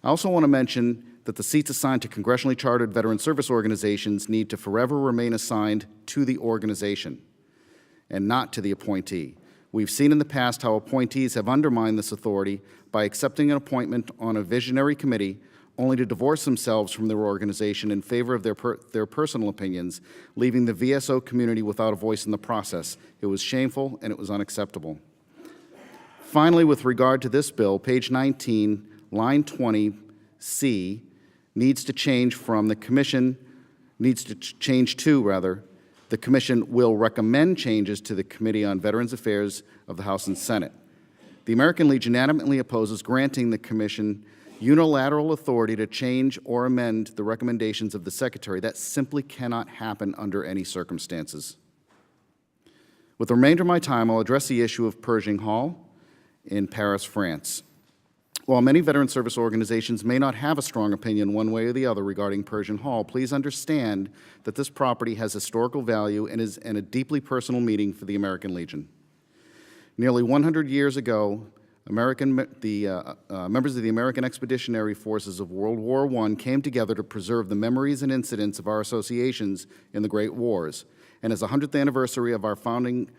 I also want to mention that the seats assigned to congressionally chartered veteran service organizations need to forever remain assigned to the organization and not to the appointee. We've seen in the past how appointees have undermined this authority by accepting an appointment on a visionary committee only to divorce themselves from their organization in favor of their personal opinions, leaving the VSO community without a voice in the process. It was shameful and it was unacceptable. Finally, with regard to this bill, page 19, line 20C, needs to change from the commission, the commission will recommend changes to the Committee on Veterans Affairs of the House and Senate. The American Legion adamantly opposes granting the commission unilateral authority to change or amend the recommendations of the Secretary. That simply cannot happen under any circumstances. With the remainder of my time, I'll address the issue of Pershing Hall in Paris, France. While many veteran service organizations may not have a strong opinion one way or the other regarding Pershing Hall, please understand that this property has historical value and is a deeply personal meaning for the American Legion. Nearly 100 years ago, members of the American Expeditionary Forces of World War I came together to preserve the memories and incidents of our associations in the Great Wars. And as the 100th anniversary of our founding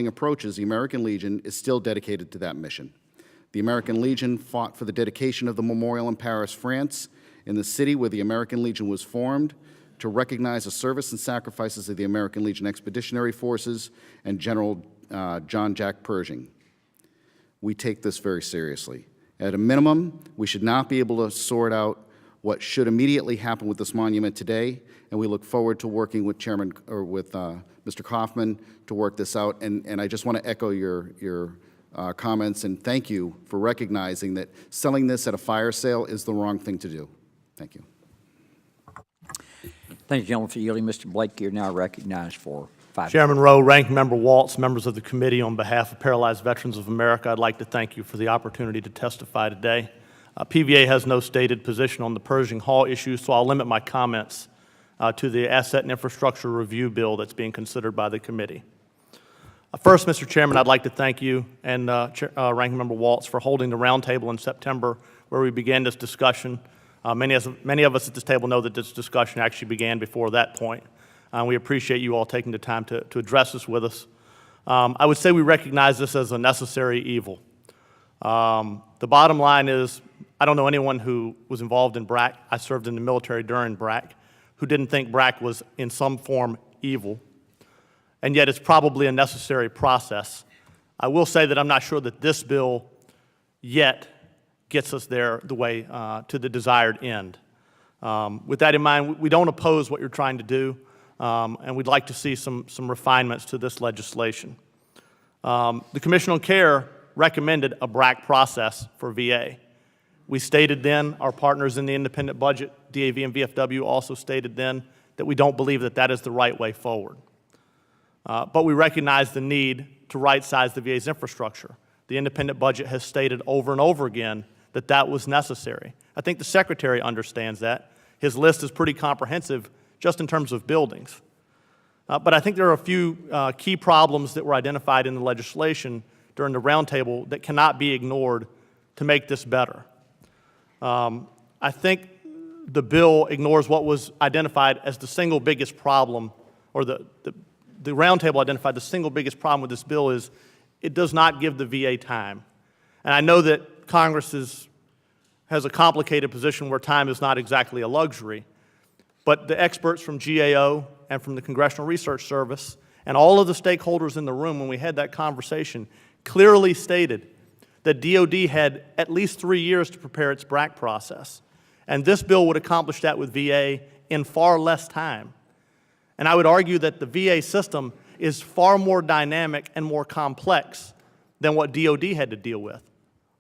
approaches, the American Legion is still dedicated to that mission. The American Legion fought for the dedication of the memorial in Paris, France, in the city where the American Legion was formed, to recognize the service and sacrifices of the American Legion Expeditionary Forces and General John Jack Pershing. We take this very seriously. At a minimum, we should not be able to sort out what should immediately happen with this monument today, and we look forward to working with Mr. Kaufman to work this out. And I just want to echo your comments and thank you for recognizing that selling this at a fire sale is the wrong thing to do. Thank you.
Thank you, gentlemen, for yielding. Mr. Blake, you're now recognized for 5 minutes.
Chairman Rowe, Ranking Member Waltz, members of the committee, on behalf of Paralyzed Veterans of America, I'd like to thank you for the opportunity to testify today. PVA has no stated position on the Pershing Hall issue, so I'll limit my comments to the Asset and Infrastructure Review Bill that's being considered by the committee. First, Mr. Chairman, I'd like to thank you and Ranking Member Waltz for holding the roundtable in September where we began this discussion. Many of us at this table know that this discussion actually began before that point. We appreciate you all taking the time to address this with us. I would say we recognize this as a necessary evil. The bottom line is, I don't know anyone who was involved in BRAC. I served in the military during BRAC, who didn't think BRAC was in some form evil, and yet it's probably a necessary process. I will say that I'm not sure that this bill yet gets us there the way to the desired end. With that in mind, we don't oppose what you're trying to do, and we'd like to see some refinements to this legislation. The Commission on Care recommended a BRAC process for VA. We stated then, our partners in the independent budget, DAV and VFW, also stated then that we don't believe that that is the right way forward. But we recognize the need to right-size the VA's infrastructure. The independent budget has stated over and over again that that was necessary. I think the Secretary understands that. His list is pretty comprehensive just in terms of buildings. But I think there are a few key problems that were identified in the legislation during the roundtable that cannot be ignored to make this better. I think the bill ignores what was identified as the single biggest problem, or the roundtable identified the single biggest problem with this bill is it does not give the VA time. And I know that Congress has a complicated position where time is not exactly a luxury, but the experts from GAO and from the Congressional Research Service and all of the stakeholders in the room when we had that conversation clearly stated that DOD had at least 3 years to prepare its BRAC process. And this bill would accomplish that with VA in far less time. And I would argue that the VA system is far more dynamic and more complex than what DOD had to deal with.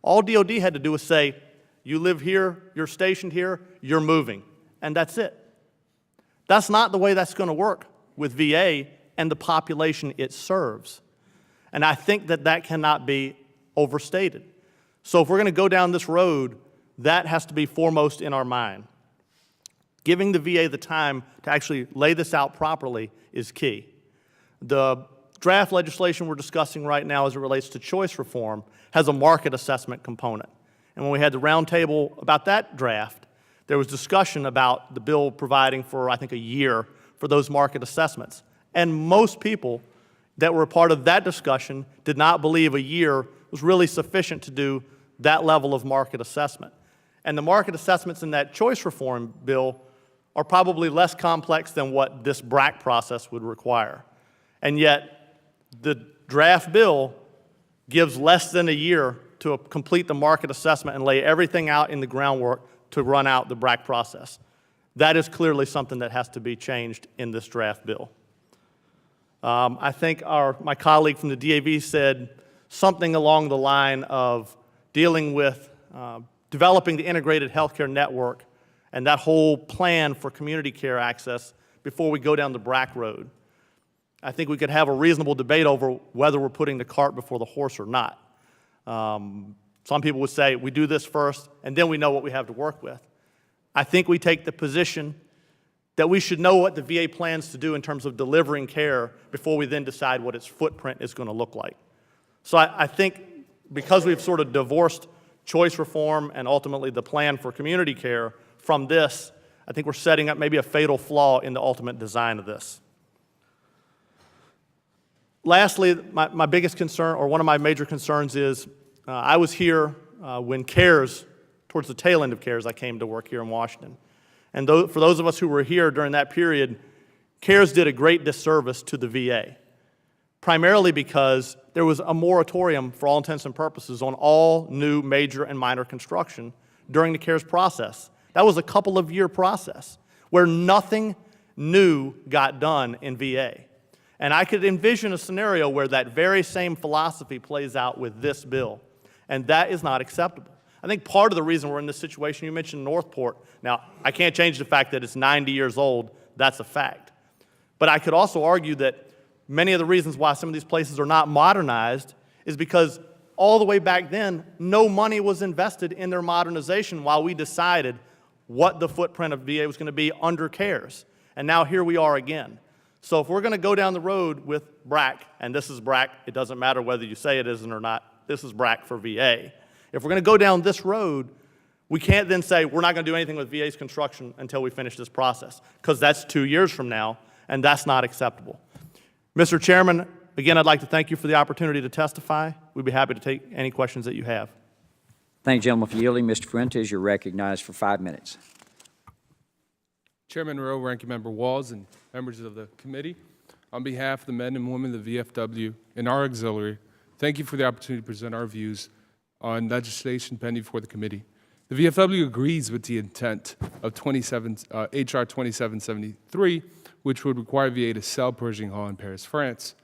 All DOD had to do was say, you live here, you're stationed here, you're moving, and that's it. That's not the way that's going to work with VA and the population it serves. And I think that that cannot be overstated. So if we're going to go down this road, that has to be foremost in our mind. Giving the VA the time to actually lay this out properly is key. The draft legislation we're discussing right now as it relates to choice reform has a market assessment component. And when we had the roundtable about that draft, there was discussion about the bill providing for, I think, a year for those market assessments. And most people that were a part of that discussion did not believe a year was really sufficient to do that level of market assessment. And the market assessments in that choice reform bill are probably less complex than what this BRAC process would require. And yet, the draft bill gives less than a year to complete the market assessment and lay everything out in the groundwork to run out the BRAC process. That is clearly something that has to be changed in this draft bill. I think my colleague from the DAV said something along the line of dealing with developing the integrated healthcare network and that whole plan for community care access before we go down the BRAC road. I think we could have a reasonable debate over whether we're putting the cart before the horse or not. Some people would say we do this first and then we know what we have to work with. I think we take the position that we should know what the VA plans to do in terms of delivering care before we then decide what its footprint is going to look like. So I think because we've sort of divorced choice reform and ultimately the plan for community care from this, I think we're setting up maybe a fatal flaw in the ultimate design of this. Lastly, my biggest concern, or one of my major concerns, is I was here when CARES, towards the tail end of CARES, I came to work here in Washington. And for those of us who were here during that period, CARES did a great disservice to the VA, primarily because there was a moratorium, for all intents and purposes, on all new major and minor construction during the CARES process. That was a couple of year process where nothing new got done in VA. And I could envision a scenario where that very same philosophy plays out with this bill, and that is not acceptable. I think part of the reason we're in this situation, you mentioned Northport. Now, I can't change the fact that it's 90 years old. That's a fact. But I could also argue that many of the reasons why some of these places are not modernized is because all the way back then, no money was invested in their modernization while we decided what the footprint of VA was going to be under CARES. And now here we are again. So if we're going to go down the road with BRAC, and this is BRAC, it doesn't matter whether you say it isn't or not, this is BRAC for VA. If we're going to go down this road, we can't then say we're not going to do anything with VA's construction until we finish this process, because that's 2 years from now, and that's not acceptable. Mr. Chairman, again, I'd like to thank you for the opportunity to testify. We'd be happy to take any questions that you have.
Thank you, gentleman, for yielding. Mr. Fuentes, you're recognized for 5 minutes.
Chairman Rowe, Ranking Member Walls, and members of the committee, on behalf of the men and women of the VFW and our auxiliary, thank you for the opportunity to present our views on legislation pending for the committee. The VFW agrees with the intent of H.R. 2773, which would require VA to sell Pershing Hall in Paris, France.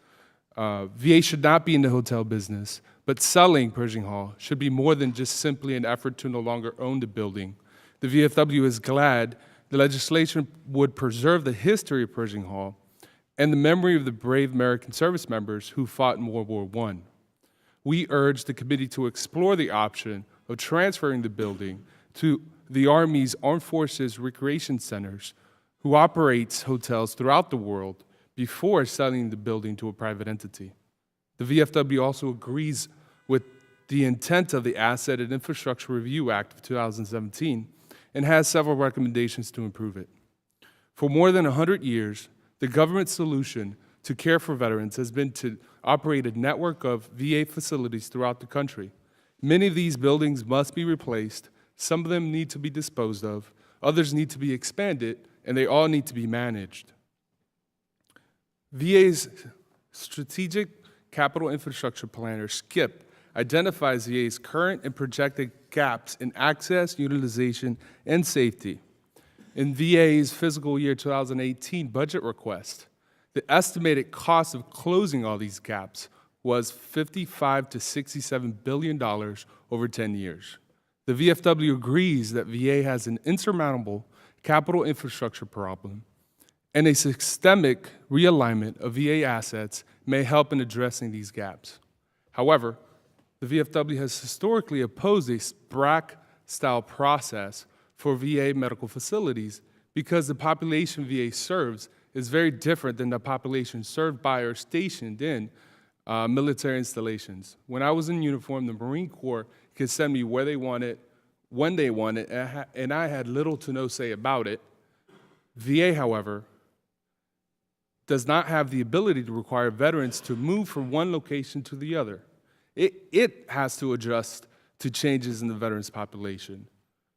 VA should not be in the hotel business, but selling Pershing Hall should be more than just simply an effort to no longer own the building. The VFW is glad the legislation would preserve the history of Pershing Hall and the memory of the brave American service members who fought in World War I. We urge the committee to explore the option of transferring the building to the Army's Armed Forces Recreation Centers, who operates hotels throughout the world, before selling the building to a private entity. The VFW also agrees with the intent of the Asset and Infrastructure Review Act of 2017 and has several recommendations to improve it. For more than 100 years, the government solution to care for veterans has been to operate a network of VA facilities throughout the country. Many of these buildings must be replaced, some of them need to be disposed of, others need to be expanded, and they all need to be managed. VA's Strategic Capital Infrastructure Plan, or SCIP, identifies VA's current and projected gaps in access, utilization, and safety. In VA's fiscal year 2018 budget request, the estimated cost of closing all these gaps was $55 to $67 billion over 10 years. The VFW agrees that VA has an insurmountable capital infrastructure problem, and a systemic realignment of VA assets may help in addressing these gaps. However, the VFW has historically opposed a BRAC-style process for VA medical facilities because the population VA serves is very different than the population served by or stationed in military installations. When I was in uniform, the Marine Corps could send me where they wanted, when they wanted, and I had little to no say about it. VA, however, does not have the ability to require veterans to move from one location to the other. It has to adjust to changes in the veterans population.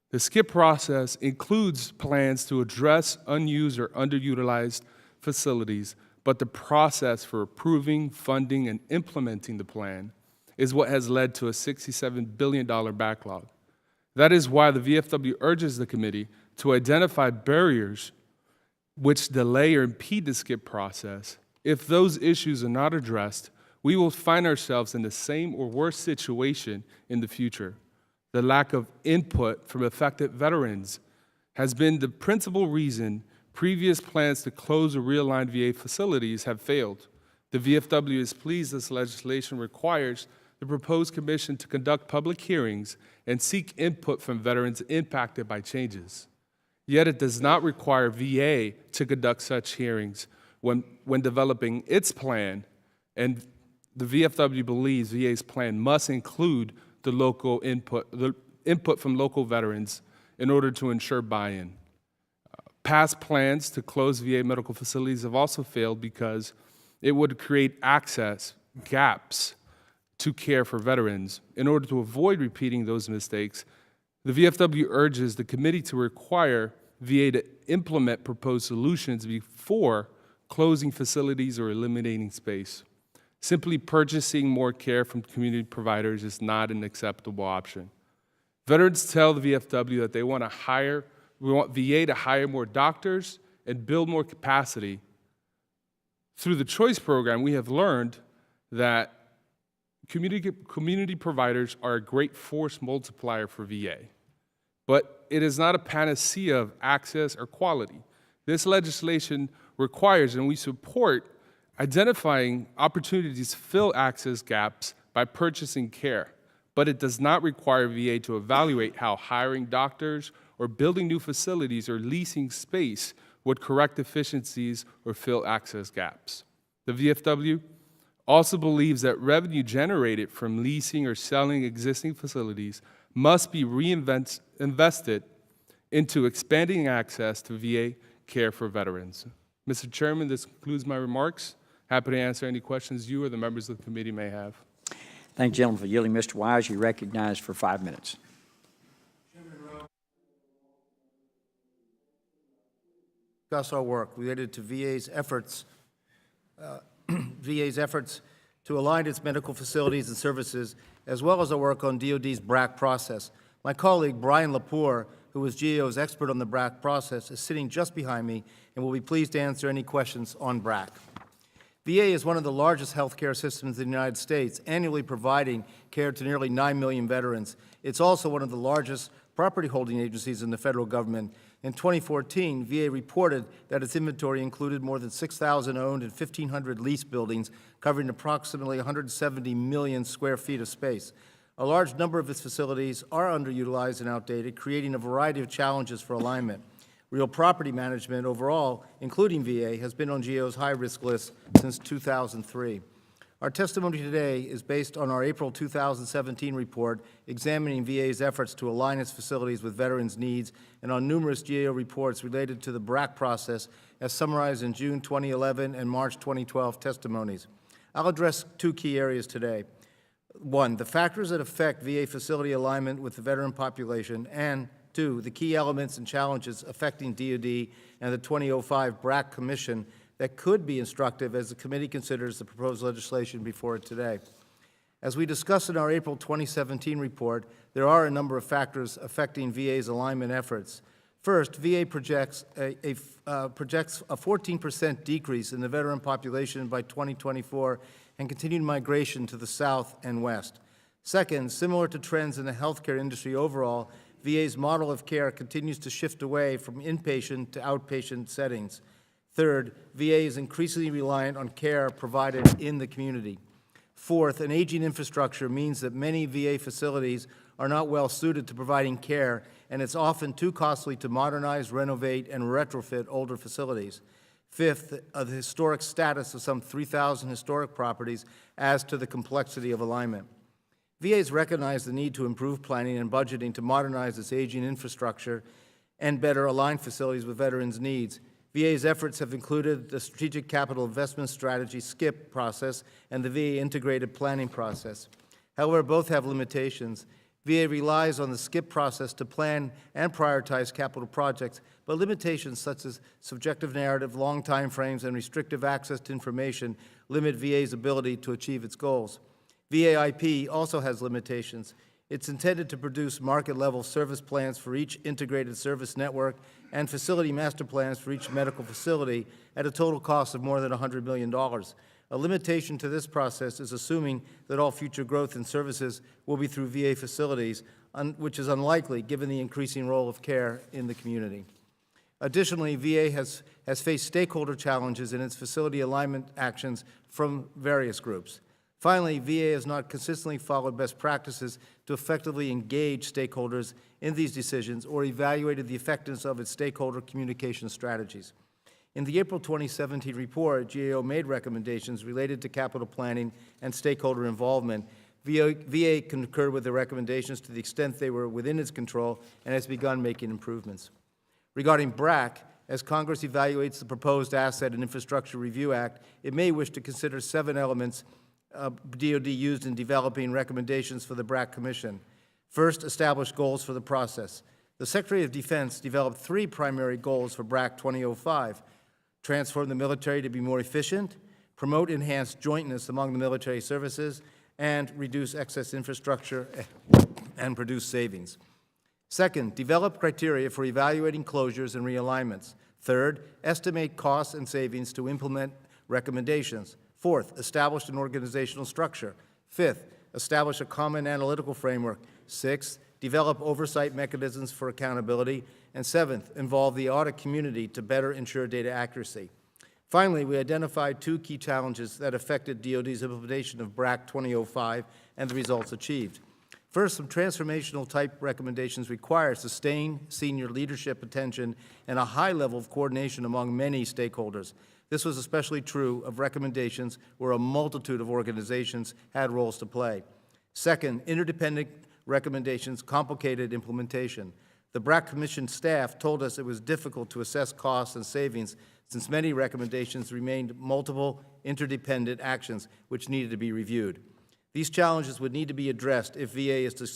The SCIP process includes plans to address unused or underutilized facilities, but the process for approving, funding, and implementing the plan is what has led to a $67 billion backlog. That is why the VFW urges the committee to identify barriers which delay or impede the SCIP process. If those issues are not addressed, we will find ourselves in the same or worse situation in the future. The lack of input from affected veterans has been the principal reason previous plans to close or realign VA facilities have failed. The VFW is pleased this legislation requires the proposed commission to conduct public hearings and seek input from veterans impacted by changes. Yet it does not require VA to conduct such hearings when developing its plan, and the VFW believes VA's plan must include the input from local veterans in order to ensure buy-in. Past plans to close VA medical facilities have also failed because it would create access gaps to care for veterans. In order to avoid repeating those mistakes, the VFW urges the committee to require VA to implement proposed solutions before closing facilities or eliminating space. Simply purchasing more care from community providers is not an acceptable option. Veterans tell the VFW that we want VA to hire more doctors and build more capacity. Through the Choice Program, we have learned that community providers are a great force multiplier for VA, but it is not a panacea of access or quality. This legislation requires, and we support, identifying opportunities to fill access gaps by purchasing care, but it does not require VA to evaluate how hiring doctors or building new facilities or leasing space would correct deficiencies or fill access gaps. The VFW also believes that revenue generated from leasing or selling existing facilities must be invested into expanding access to VA care for veterans. Mr. Chairman, this concludes my remarks. Happy to answer any questions you or the members of the committee may have.
Thank you, gentlemen, for yielding. Mr. Wise, you're recognized for 5 minutes.
Discuss our work related to VA's efforts to align its medical facilities and services, as well as our work on DoD's BRAC process. My colleague, Brian Lepore, who is GAO's expert on the BRAC process, is sitting just behind me and will be pleased to answer any questions on BRAC. VA is one of the largest healthcare systems in the United States, annually providing care to nearly 9 million veterans. It's also one of the largest property holding agencies in the federal government. In 2014, VA reported that its inventory included more than 6,000 owned and 1,500 leased buildings, covering approximately 170 million square feet of space. A large number of its facilities are underutilized and outdated, creating a variety of challenges for alignment. Real property management overall, including VA, has been on GAO's high-risk list since 2003. Our testimony today is based on our April 2017 report examining VA's efforts to align its facilities with veterans' needs and on numerous GAO reports related to the BRAC process as summarized in June 2011 and March 2012 testimonies. I'll address 2 key areas today. 1, the factors that affect VA facility alignment with the veteran population, and 2, the key elements and challenges affecting DoD and the 2005 BRAC Commission that could be instructive as the committee considers the proposed legislation before it today. As we discussed in our April 2017 report, there are a number of factors affecting VA's alignment efforts. First, VA projects a 14% decrease in the veteran population by 2024 and continued migration to the South and West. Second, similar to trends in the healthcare industry overall, VA's model of care continues to shift away from inpatient to outpatient settings. Third, VA is increasingly reliant on care provided in the community. Fourth, an aging infrastructure means that many VA facilities are not well suited to providing care, and it's often too costly to modernize, renovate, and retrofit older facilities. Fifth, the historic status of some 3,000 historic properties adds to the complexity of alignment. VA has recognized the need to improve planning and budgeting to modernize its aging infrastructure and better align facilities with veterans' needs. VA's efforts have included the Strategic Capital Investment Strategy, SCIP, process and the VA Integrated Planning process. However, both have limitations. VA relies on the SCIP process to plan and prioritize capital projects, but limitations such as subjective narrative, long time frames, and restrictive access to information limit VA's ability to achieve its goals. VA IP also has limitations. It's intended to produce market-level service plans for each integrated service network and facility master plans for each medical facility at a total cost of more than $100 million. A limitation to this process is assuming that all future growth in services will be through VA facilities, which is unlikely given the increasing role of care in the community. Additionally, VA has faced stakeholder challenges in its facility alignment actions from various groups. Finally, VA has not consistently followed best practices to effectively engage stakeholders in these decisions or evaluated the effectiveness of its stakeholder communication strategies. In the April 2017 report, GAO made recommendations related to capital planning and stakeholder involvement. VA concurred with the recommendations to the extent they were within its control and has begun making improvements. Regarding BRAC, as Congress evaluates the proposed Asset and Infrastructure Review Act, it may wish to consider 7 elements DOD used in developing recommendations for the BRAC Commission. First, establish goals for the process. The Secretary of Defense developed 3 primary goals for BRAC 2005. Transform the military to be more efficient, promote enhanced jointness among the military services, and reduce excess infrastructure and produce savings. Second, develop criteria for evaluating closures and realignments. Third, estimate costs and savings to implement recommendations. Fourth, establish an organizational structure. Fifth, establish a common analytical framework. Sixth, develop oversight mechanisms for accountability. And seventh, involve the audit community to better ensure data accuracy. Finally, we identified 2 key challenges that affected DOD's implementation of BRAC 2005 and the results achieved. First, some transformational type recommendations require sustained senior leadership attention and a high level of coordination among many stakeholders. This was especially true of recommendations where a multitude of organizations had roles to play. Second, interdependent recommendations complicated implementation. The BRAC Commission staff told us it was difficult to assess costs and savings since many recommendations remained multiple interdependent actions which needed to be reviewed. These challenges would need to be addressed if VA is to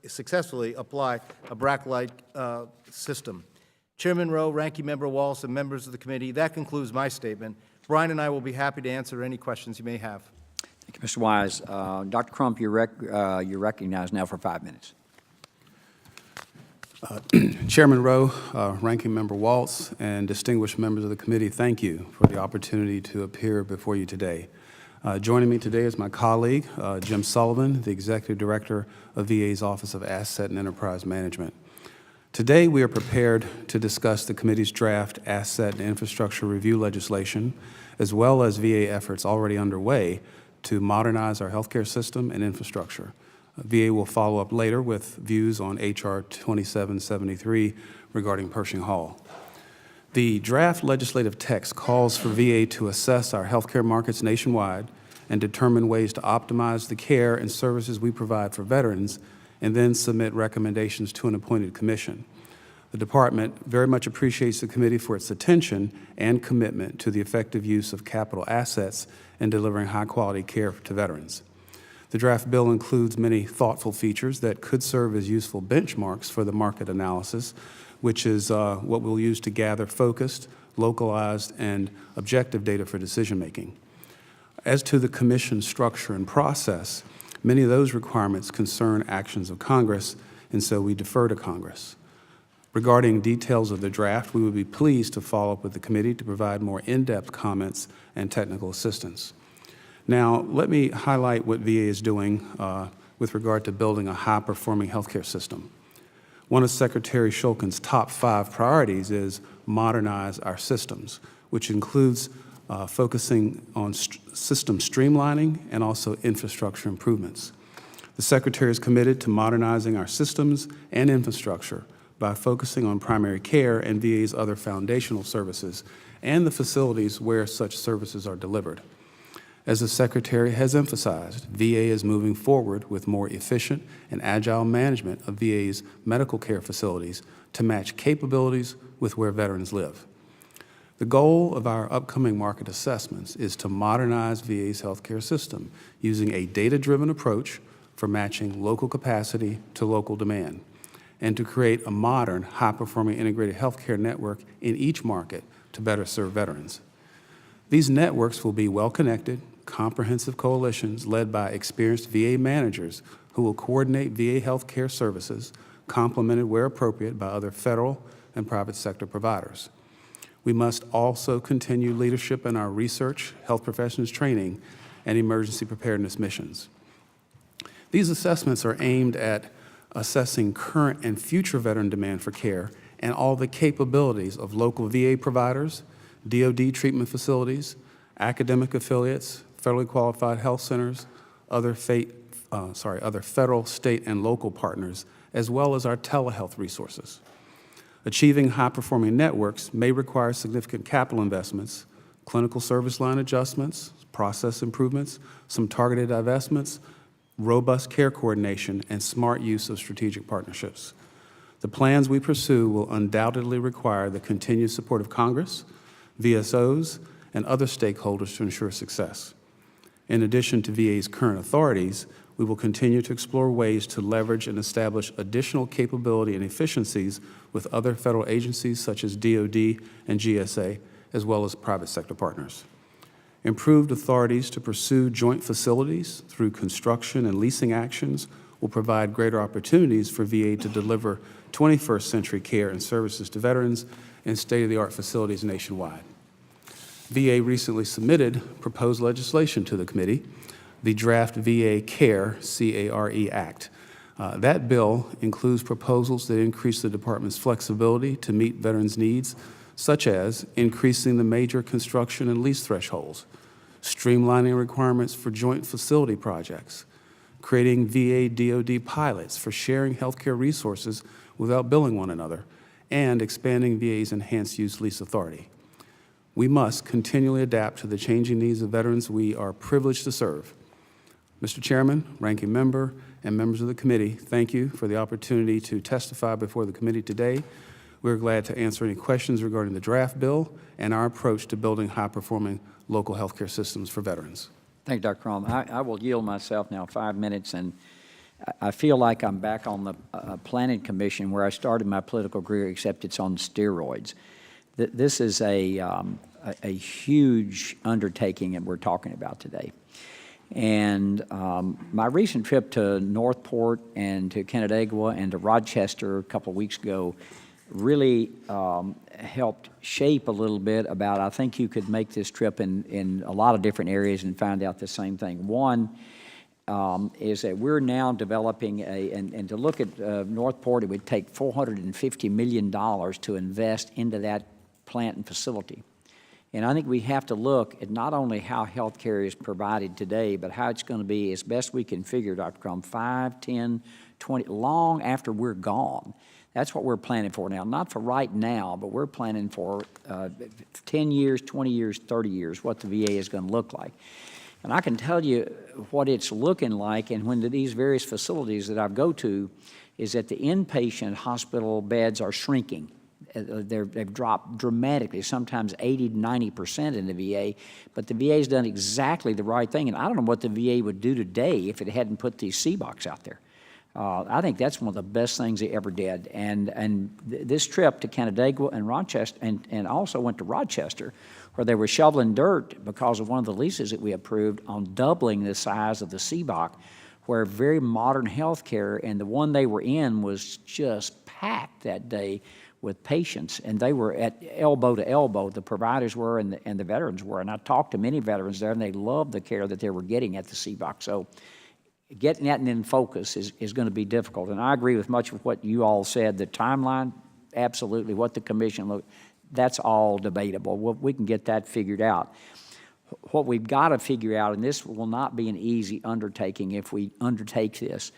successfully apply a BRAC-like system. Chairman Rowe, Ranking Member Walsh, and members of the committee, that concludes my statement. Brian and I will be happy to answer any questions you may have.
Thank you, Mr. Wise. Dr. Crump, you're recognized now for 5 minutes.
Chairman Rowe, Ranking Member Waltz, and distinguished members of the committee, thank you for the opportunity to appear before you today. Joining me today is my colleague, Jim Sullivan, the Executive Director of VA's Office of Asset and Enterprise Management. Today, we are prepared to discuss the committee's draft Asset and Infrastructure Review legislation, as well as VA efforts already underway to modernize our healthcare system and infrastructure. VA will follow up later with views on H.R. 2773 regarding Pershing Hall. The draft legislative text calls for VA to assess our healthcare markets nationwide and determine ways to optimize the care and services we provide for veterans, and then submit recommendations to an appointed commission. The Department very much appreciates the committee for its attention and commitment to the effective use of capital assets in delivering high-quality care to veterans. The draft bill includes many thoughtful features that could serve as useful benchmarks for the market analysis, which is what we'll use to gather focused, localized, and objective data for decision-making. As to the commission structure and process, many of those requirements concern actions of Congress, and so we defer to Congress. Regarding details of the draft, we would be pleased to follow up with the committee to provide more in-depth comments and technical assistance. Now, let me highlight what VA is doing with regard to building a high-performing healthcare system. One of Secretary Shulkin's top 5 priorities is modernize our systems, which includes focusing on system streamlining and also infrastructure improvements. The Secretary is committed to modernizing our systems and infrastructure by focusing on primary care and VA's other foundational services and the facilities where such services are delivered. As the Secretary has emphasized, VA is moving forward with more efficient and agile management of VA's medical care facilities to match capabilities with where veterans live. The goal of our upcoming market assessments is to modernize VA's healthcare system using a data-driven approach for matching local capacity to local demand, and to create a modern, high-performing integrated healthcare network in each market to better serve veterans. These networks will be well-connected, comprehensive coalitions led by experienced VA managers who will coordinate VA healthcare services, complemented where appropriate by other federal and private sector providers. We must also continue leadership in our research, health professions training, and emergency preparedness missions. These assessments are aimed at assessing current and future veteran demand for care and all the capabilities of local VA providers, DoD treatment facilities, academic affiliates, federally qualified health centers, other federal, state, and local partners, as well as our telehealth resources. Achieving high-performing networks may require significant capital investments, clinical service line adjustments, process improvements, some targeted divestments, robust care coordination, and smart use of strategic partnerships. The plans we pursue will undoubtedly require the continued support of Congress, VSOs, and other stakeholders to ensure success. In addition to VA's current authorities, we will continue to explore ways to leverage and establish additional capability and efficiencies with other federal agencies such as DoD and GSA, as well as private sector partners. Improved authorities to pursue joint facilities through construction and leasing actions will provide greater opportunities for VA to deliver 21st century care and services to veterans in state-of-the-art facilities nationwide. VA recently submitted proposed legislation to the committee, the draft VA CARE, C-A-R-E Act. That bill includes proposals that increase the department's flexibility to meet veterans' needs, such as increasing the major construction and lease thresholds, streamlining requirements for joint facility projects, creating VA-DoD pilots for sharing healthcare resources without billing one another, and expanding VA's enhanced use lease authority. We must continually adapt to the changing needs of veterans we are privileged to serve. Mr. Chairman, Ranking Member, and members of the committee, thank you for the opportunity to testify before the committee today. We're glad to answer any questions regarding the draft bill and our approach to building high-performing local healthcare systems for veterans.
Thank you, Dr. Crum. I will yield myself now 5 minutes, and I feel like I'm back on the Planning Commission where I started my political career, except it's on steroids. This is a huge undertaking that we're talking about today. And my recent trip to Northport and to Canandaigua and to Rochester a couple of weeks ago really helped shape a little bit about, I think you could make this trip in a lot of different areas and find out the same thing. One is that we're now developing and to look at Northport, it would take $450 million to invest into that plant and facility. And I think we have to look at not only how health care is provided today, but how it's going to be as best we can figure, Dr. Crum, 5, 10, 20, long after we're gone. That's what we're planning for now. Not for right now, but we're planning for 10 years, 20 years, 30 years, what the VA is going to look like. And I can tell you what it's looking like, and when these various facilities that I go to, is that the inpatient hospital beds are shrinking. They've dropped dramatically, sometimes 80 to 90% in the VA, but the VA's done exactly the right thing, and I don't know what the VA would do today if it hadn't put these C-box out there. I think that's one of the best things they ever did, and this trip to Canandaigua and Rochester, and also went to Rochester, where they were shoveling dirt because of one of the leases that we approved on doubling the size of the C-box, where very modern health care, and the one they were in was just packed that day with patients, and they were at elbow to elbow, the providers were and the veterans were. And I talked to many veterans there, and they loved the care that they were getting at the C-box. So getting that in focus is going to be difficult. And I agree with much of what you all said. The timeline, absolutely, what the commission looked, that's all debatable. We can get that figured out. What we've got to figure out, and this will not be an easy undertaking if we undertake this,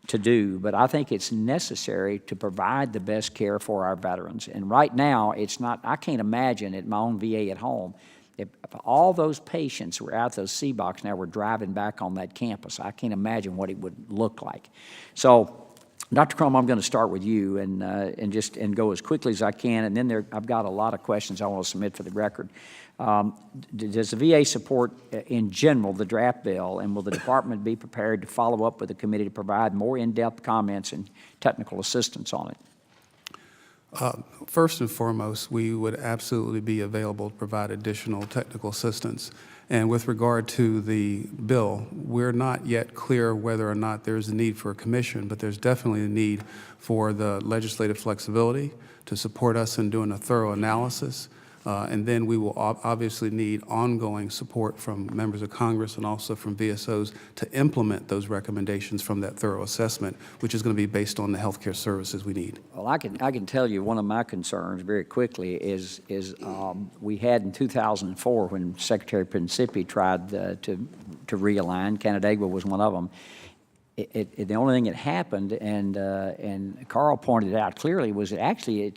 to do, but I think it's necessary to provide the best care for our veterans. And right now, it's not, I can't imagine at my own VA at home, if all those patients were out those C-box now were driving back on that campus. I can't imagine what it would look like. So, Dr. Crum, I'm going to start with you and go as quickly as I can, and then I've got a lot of questions I want to submit for the record. Does the VA support, in general, the draft bill, and will the department be prepared to follow up with the committee to provide more in-depth comments and technical assistance on it?
First and foremost, we would absolutely be available to provide additional technical assistance. And with regard to the bill, we're not yet clear whether or not there's a need for a commission, but there's definitely a need for the legislative flexibility to support us in doing a thorough analysis. And then we will obviously need ongoing support from members of Congress and also from VSOs to implement those recommendations from that thorough assessment, which is going to be based on the healthcare services we need.
Well, I can tell you one of my concerns very quickly is we had in 2004 when Secretary Principi tried to realign, Canandaigua was one of them. the only thing that happened, and Carl pointed it out clearly, was that actually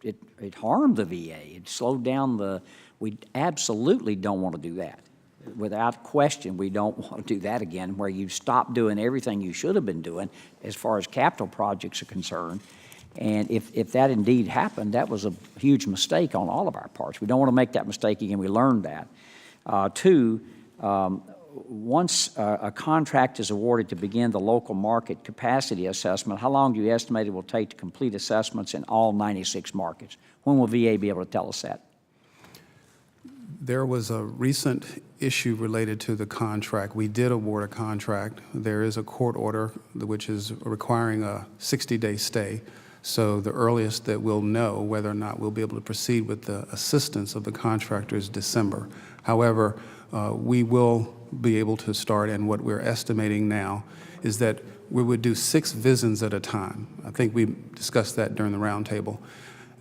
it harmed the VA. It slowed down we absolutely don't want to do that. Without question, we don't want to do that again, where you stop doing everything you should have been doing as far as capital projects are concerned. And if that indeed happened, that was a huge mistake on all of our parts. We don't want to make that mistake again. We learned that. Two, once a contract is awarded to begin the local market capacity assessment, how long do you estimate it will take to complete assessments in all 96 markets? When will VA be able to tell us that?
There was a recent issue related to the contract. We did award a contract. There is a court order which is requiring a 60-day stay. So the earliest that we'll know whether or not we'll be able to proceed with the assistance of the contractor is December. However, we will be able to start, and what we're estimating now is that we would do 6 visits at a time. I think we discussed that during the roundtable.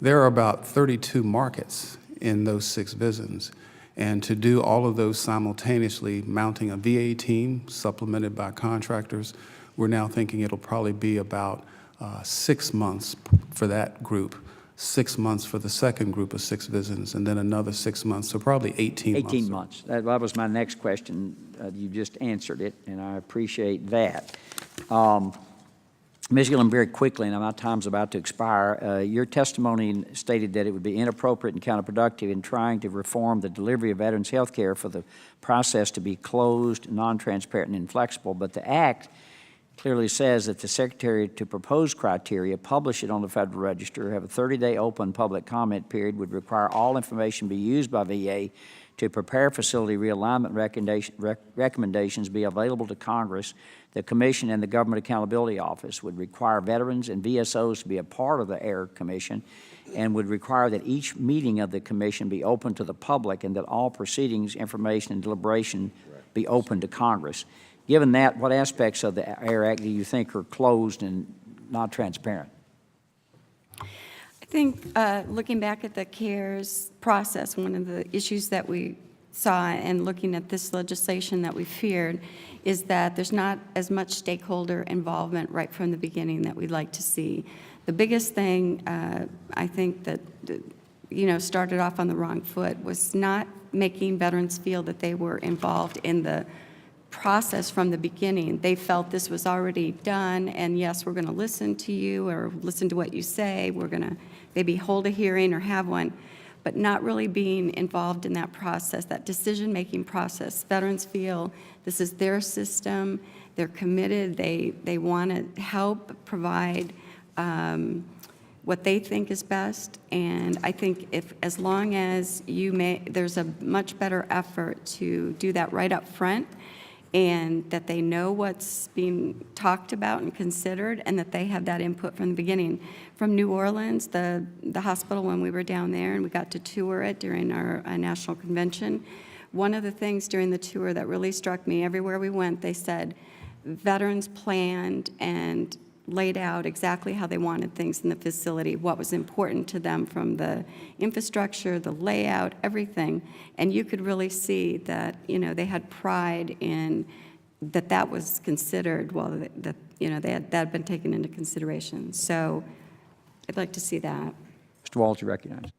There are about 32 markets in those 6 visits, and to do all of those simultaneously, mounting a VA team supplemented by contractors, we're now thinking it'll probably be about 6 months for that group, 6 months for the second group of 6 visits, and then another 6 months, so probably 18 months.
18 months. That was my next question. You just answered it, and I appreciate that. Ms. Gillum, very quickly, and my time's about to expire, your testimony stated that it would be inappropriate and counterproductive in trying to reform the delivery of veterans' health care for the process to be closed, non-transparent, and inflexible, but the Act clearly says that the Secretary to propose criteria, publish it on the Federal Register, have a 30-day open public comment period, would require all information be used by VA to prepare facility realignment recommendations be available to Congress. The Commission and the Government Accountability Office would require veterans and VSOs to be a part of the AIR Commission, and would require that each meeting of the Commission be open to the public, and that all proceedings, information, and deliberation be open to Congress. Given that, what aspects of the AIR Act do you think are closed and not transparent?
I think looking back at the CARES process, one of the issues that we saw and looking at this legislation that we feared is that there's not as much stakeholder involvement right from the beginning that we'd like to see. The biggest thing I think that started off on the wrong foot was not making veterans feel that they were involved in the process from the beginning. They felt this was already done, and yes, we're going to listen to you or listen to what you say. We're going to maybe hold a hearing or have one, but not really being involved in that process, that decision-making process. Veterans feel this is their system. They're committed. They want to help provide what they think is best, and I think as long as there's a much better effort to do that right up front, and that they know what's being talked about and considered, and that they have that input from the beginning. From New Orleans, the hospital, when we were down there and we got to tour it during our national convention, one of the things during the tour that really struck me, everywhere we went, they said veterans planned and laid out exactly how they wanted things in the facility, what was important to them from the infrastructure, the layout, everything. And you could really see that, they had pride in that was considered, that had been taken into consideration. So I'd like to see that.
Mr. Walls, you recognize.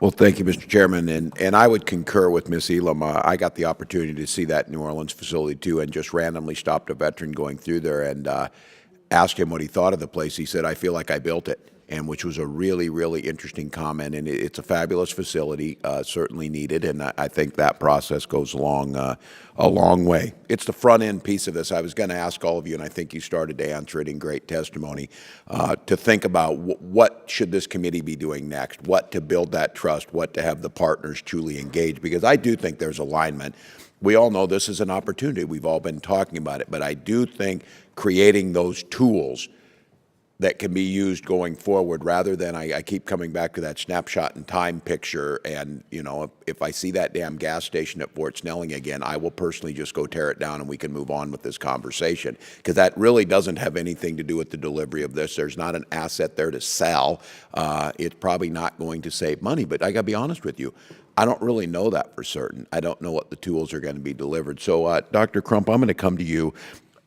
Well, thank you, Mr. Chairman, and I would concur with Ms. Elam. I got the opportunity to see that New Orleans facility, too, and just randomly stopped a veteran going through there and asked him what he thought of the place. He said, "I feel like I built it," and which was a really, really interesting comment. And it's a fabulous facility, certainly needed, and I think that process goes along a long way. It's the front end piece of this. I was going to ask all of you, and I think you started to answer it in great testimony, to think about what should this committee be doing next, what to build that trust, what to have the partners truly engaged, because I do think there's alignment. We all know this is an opportunity. We've all been talking about it, but I do think creating those tools that can be used going forward, rather than I keep coming back to that snapshot in time picture, and if I see that damn gas station at Fort Snelling again, I will personally just go tear it down and we can move on with this conversation, because that really doesn't have anything to do with the delivery of this. There's not an asset there to sell. It's probably not going to save money, but I got to be honest with you, I don't really know that for certain. I don't know what the tools are going to be delivered. So Dr. Crump, I'm going to come to you.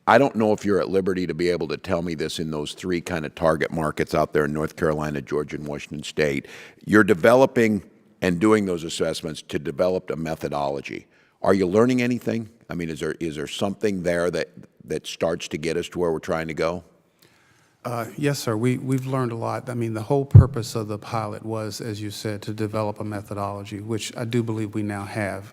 I don't know if you're at liberty to be able to tell me this in those three kind of target markets out there in North Carolina, Georgia, and Washington State. You're developing and doing those assessments to develop a methodology. Are you learning anything? I mean, is there something there that starts to get us to where we're trying to go?
Yes, sir. We've learned a lot. I mean, the whole purpose of the pilot was, as you said, to develop a methodology, which I do believe we now have.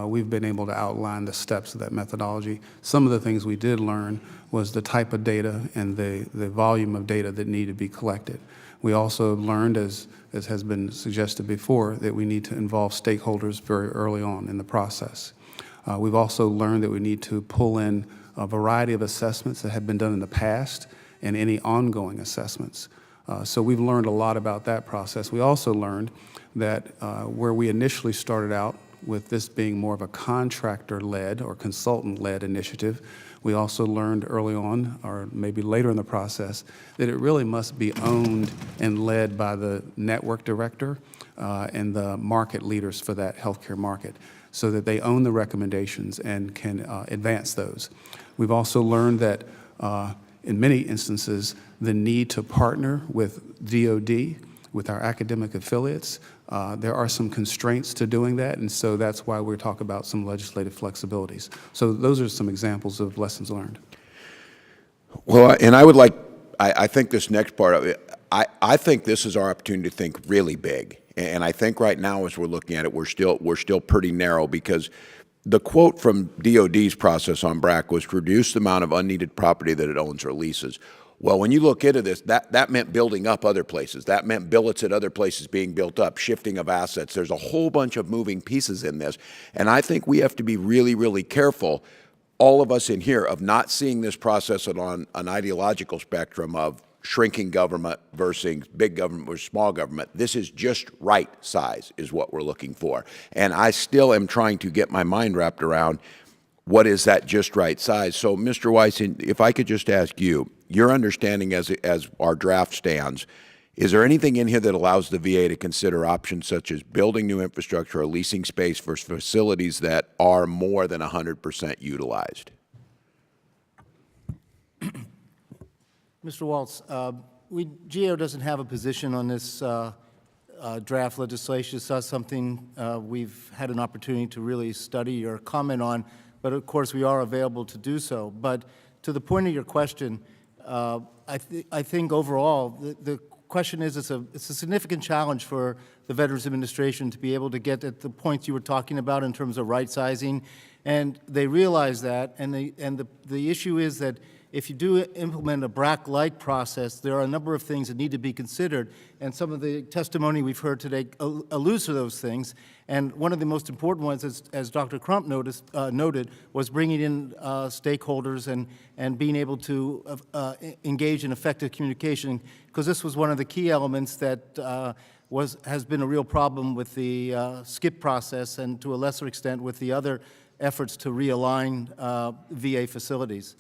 We've been able to outline the steps of that methodology. Some of the things we did learn was the type of data and the volume of data that needed to be collected. We also learned, as has been suggested before, that we need to involve stakeholders very early on in the process. We've also learned that we need to pull in a variety of assessments that have been done in the past and any ongoing assessments. So we've learned a lot about that process. We also learned that where we initially started out with this being more of a contractor-led or consultant-led initiative, we also learned early on, or maybe later in the process, that it really must be owned and led by the network director and the market leaders for that healthcare market, so that they own the recommendations and can advance those. We've also learned that in many instances, the need to partner with DOD, with our academic affiliates. There are some constraints to doing that, and so that's why we're talking about some legislative flexibilities. So those are some examples of lessons learned.
Well, and I would like, I think this next part of it, I think this is our opportunity to think really big. And I think right now, as we're looking at it, we're still pretty narrow, because the quote from DOD's process on BRAC was to reduce the amount of unneeded property that it owns or leases. Well, when you look into this, that meant building up other places. That meant billets at other places being built up, shifting of assets. There's a whole bunch of moving pieces in this. And I think we have to be really, really careful, all of us in here, of not seeing this process on an ideological spectrum of shrinking government versus big government versus small government. This is just right size is what we're looking for. And I still am trying to get my mind wrapped around what is that just right size. So, Mr. Weiss, if I could just ask you, your understanding as our draft stands, is there anything in here that allows the VA to consider options such as building new infrastructure or leasing space for facilities that are more than 100% utilized?
Mr. Waltz, GAO doesn't have a position on this draft legislation. It's not something we've had an opportunity to really study or comment on, but of course we are available to do so. But to the point of your question, I think overall the question is, it's a significant challenge for the Veterans Administration to be able to get at the points you were talking about in terms of right sizing, and they realize that. And the issue is that if you do implement a BRAC-like process, there are a number of things that need to be considered, and some of the testimony we've heard today alludes to those things. And one of the most important ones, as Dr. Crump noted, was bringing in stakeholders and being able to engage in effective communication, because this was one of the key elements that has been a real problem with the SCIP process, and to a lesser extent with the other efforts to realign VA facilities.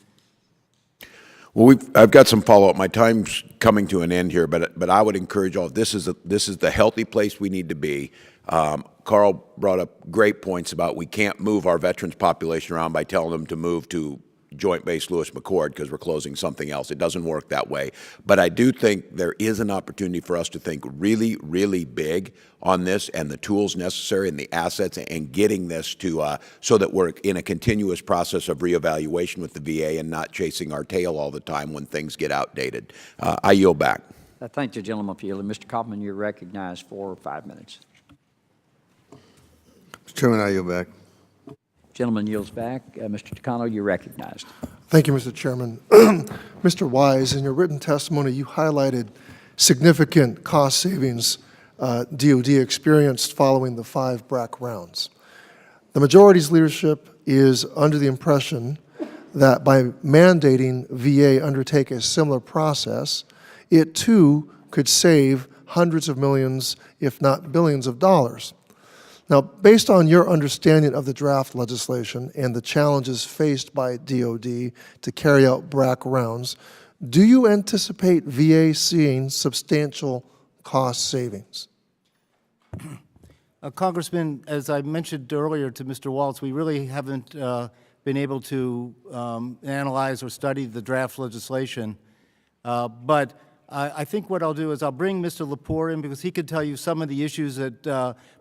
Well, I've got some follow-up. My time's coming to an end here, but I would encourage all, this is the healthy place we need to be. Carl brought up great points about we can't move our veterans population around by telling them to move to Joint Base Lewis McChord because we're closing something else. It doesn't work that way. But I do think there is an opportunity for us to think really, really big on this, and the tools necessary and the assets, and getting this to so that we're in a continuous process of reevaluation with the VA and not chasing our tail all the time when things get outdated. I yield back.
I thank the gentleman for yielding. Mr. Kaufman, you're recognized for 5 minutes.
Mr. Chairman, I yield back.
Gentleman yields back. Mr. Takano, you're recognized.
Thank you, Mr. Chairman. Mr. Wise, in your written testimony, you highlighted significant cost savings DOD experienced following the 5 BRAC rounds. The majority's leadership is under the impression that by mandating VA undertake a similar process, it too could save hundreds of millions, if not billions of dollars. Now, based on your understanding of the draft legislation and the challenges faced by DOD to carry out BRAC rounds, do you anticipate VA seeing substantial cost savings?
Congressman, as I mentioned earlier to Mr. Waltz, we really haven't been able to analyze or study the draft legislation. But I think what I'll do is I'll bring Mr. Lepore in because he could tell you some of the issues that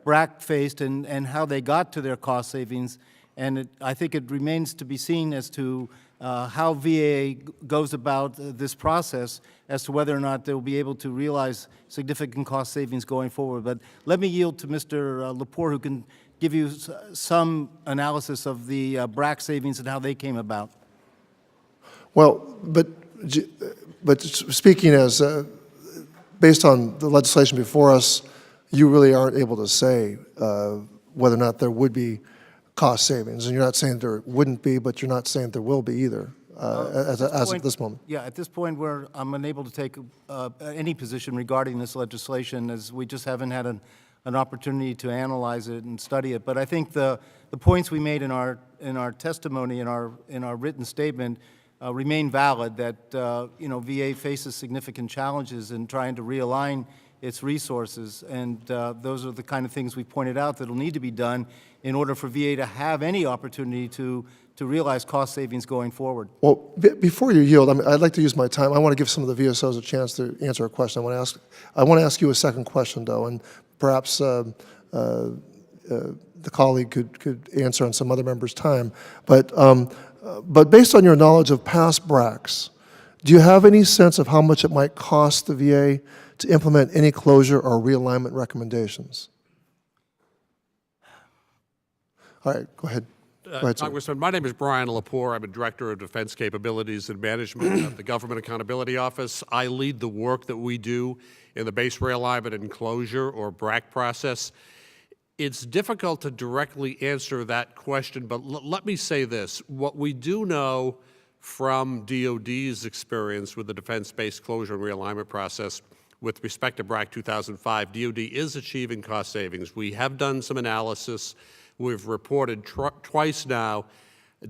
BRAC faced and how they got to their cost savings. And I think it remains to be seen as to how VA goes about this process as to whether or not they'll be able to realize significant cost savings going forward. But let me yield to Mr. Lepore, who can give you some analysis of the BRAC savings and how they came about.
Well, but speaking as, based on the legislation before us, you really aren't able to say whether or not there would be cost savings. And you're not saying there wouldn't be, but you're not saying there will be either, as of this moment.
Yeah, at this point, I'm unable to take any position regarding this legislation, as we just haven't had an opportunity to analyze it and study it. But I think the points we made in our testimony, in our written statement, remain valid, that VA faces significant challenges in trying to realign its resources, and those are the kind of things we pointed out that will need to be done in order for VA to have any opportunity to realize cost savings going forward.
Well, before you yield, I'd like to use my time. I want to give some of the VSOs a chance to answer a question. I want to ask you a second question, though, and perhaps the colleague could answer on some other member's time. But based on your knowledge of past BRACs, do you have any sense of how much it might cost the VA to implement any closure or realignment recommendations? All right, go ahead.
Congressman, my name is Brian Lepore. I'm a Director of Defense Capabilities and Management at the Government Accountability Office. I lead the work that we do in the base realignment and closure, or BRAC process. It's difficult to directly answer that question, but let me say this. What we do know from DOD's experience with the defense-based closure and realignment process with respect to BRAC 2005, DOD is achieving cost savings. We have done some analysis. We've reported twice now,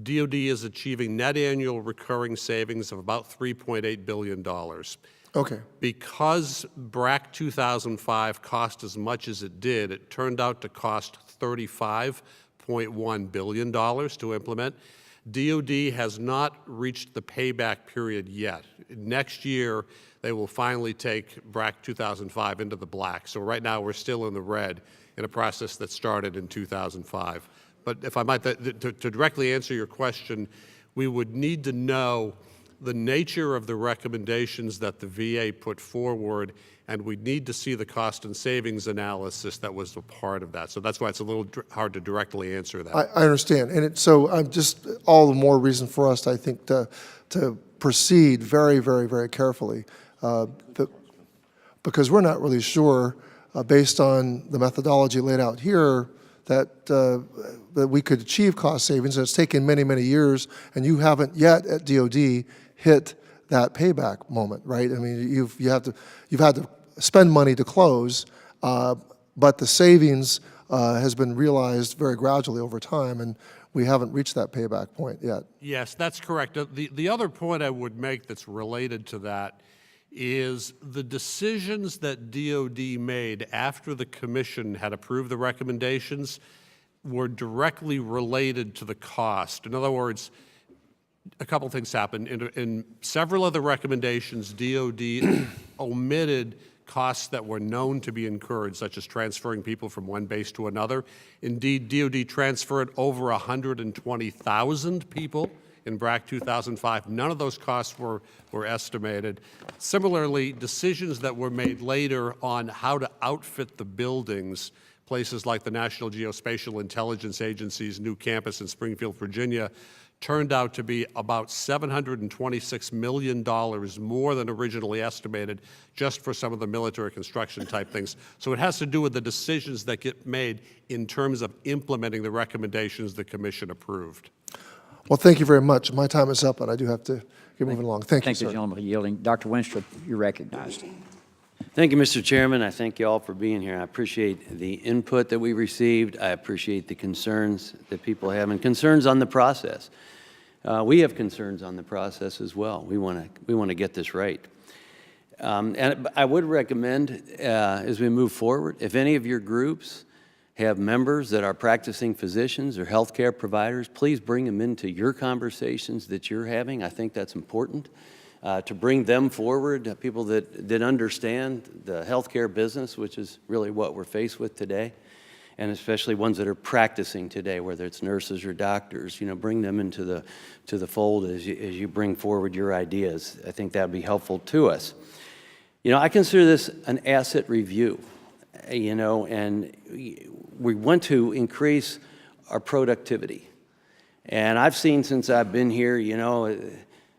DOD is achieving net annual recurring savings of about $3.8 billion.
Okay.
Because BRAC 2005 cost as much as it did, it turned out to cost $35.1 billion to implement. DOD has not reached the payback period yet. Next year, they will finally take BRAC 2005 into the black. So right now, we're still in the red in a process that started in 2005. But if I might, to directly answer your question, we would need to know the nature of the recommendations that the VA put forward, and we'd need to see the cost and savings analysis that was a part of that. So that's why it's a little hard to directly answer that.
I understand. And so I'm just all the more reason for us, I think, to proceed very, very, very carefully, because we're not really sure, based on the methodology laid out here, that we could achieve cost savings. And it's taken many, many years, and you haven't yet at DOD hit that payback moment, right? I mean, you've had to spend money to close, but the savings has been realized very gradually over time, and we haven't reached that payback point yet.
Yes, that's correct. The other point I would make that's related to that is the decisions that DOD made after the Commission had approved the recommendations were directly related to the cost. In other words, a couple things happened. In several of the recommendations, DOD omitted costs that were known to be incurred, such as transferring people from one base to another. Indeed, DOD transferred over 120,000 people in BRAC 2005. None of those costs were estimated. Similarly, decisions that were made later on how to outfit the buildings, places like the National Geospatial Intelligence Agency's new campus in Springfield, Virginia, turned out to be about $726 million more than originally estimated, just for some of the military construction type things. So it has to do with the decisions that get made in terms of implementing the recommendations the Commission approved.
Well, thank you very much. My time is up, and I do have to get moving along. Thank you, sir.
Thank you, gentlemen, for yielding. Dr. Winstrup, you're recognized.
Thank you, Mr. Chairman. I thank you all for being here. I appreciate the input that we received. I appreciate the concerns that people have and concerns on the process. We have concerns on the process as well. We want to get this right. And I would recommend, as we move forward, if any of your groups have members that are practicing physicians or healthcare providers, please bring them into your conversations that you're having. I think that's important to bring them forward, people that understand the healthcare business, which is really what we're faced with today, and especially ones that are practicing today, whether it's nurses or doctors. Bring them into the fold as you bring forward your ideas. I think that would be helpful to us. I consider this an asset review, and we want to increase our productivity. And I've seen since I've been here,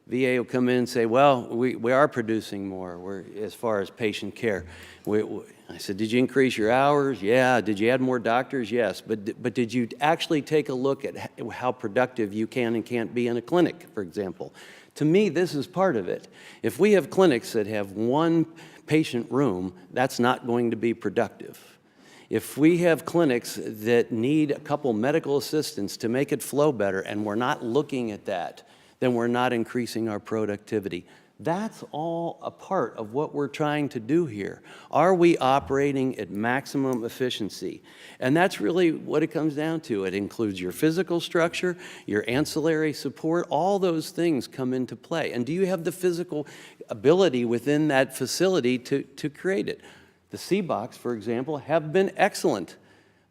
VA will come in and say, well, we are producing more as far as patient care. I said, did you increase your hours? Yeah. Did you add more doctors? Yes. But did you actually take a look at how productive you can and can't be in a clinic, for example? To me, this is part of it. If we have clinics that have one patient room, that's not going to be productive. If we have clinics that need a couple medical assistants to make it flow better and we're not looking at that, then we're not increasing our productivity. That's all a part of what we're trying to do here. Are we operating at maximum efficiency? And that's really what it comes down to. It includes your physical structure, your ancillary support, all those things come into play. And do you have the physical ability within that facility to create it? The C-Box, for example, have been excellent.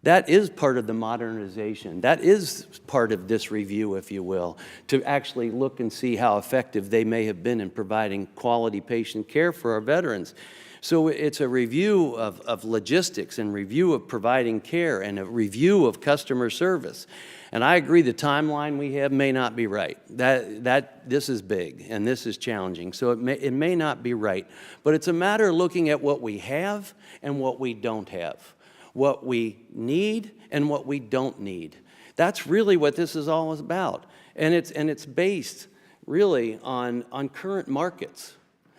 That is part of the modernization. That is part of this review, if you will, to actually look and see how effective they may have been in providing quality patient care for our veterans. So it's a review of logistics and review of providing care and a review of customer service. And I agree the timeline we have may not be right. This is big and this is challenging, so it may not be right. But it's a matter of looking at what we have and what we don't have, what we need and what we don't need. That's really what this is all about. And it's based really on current markets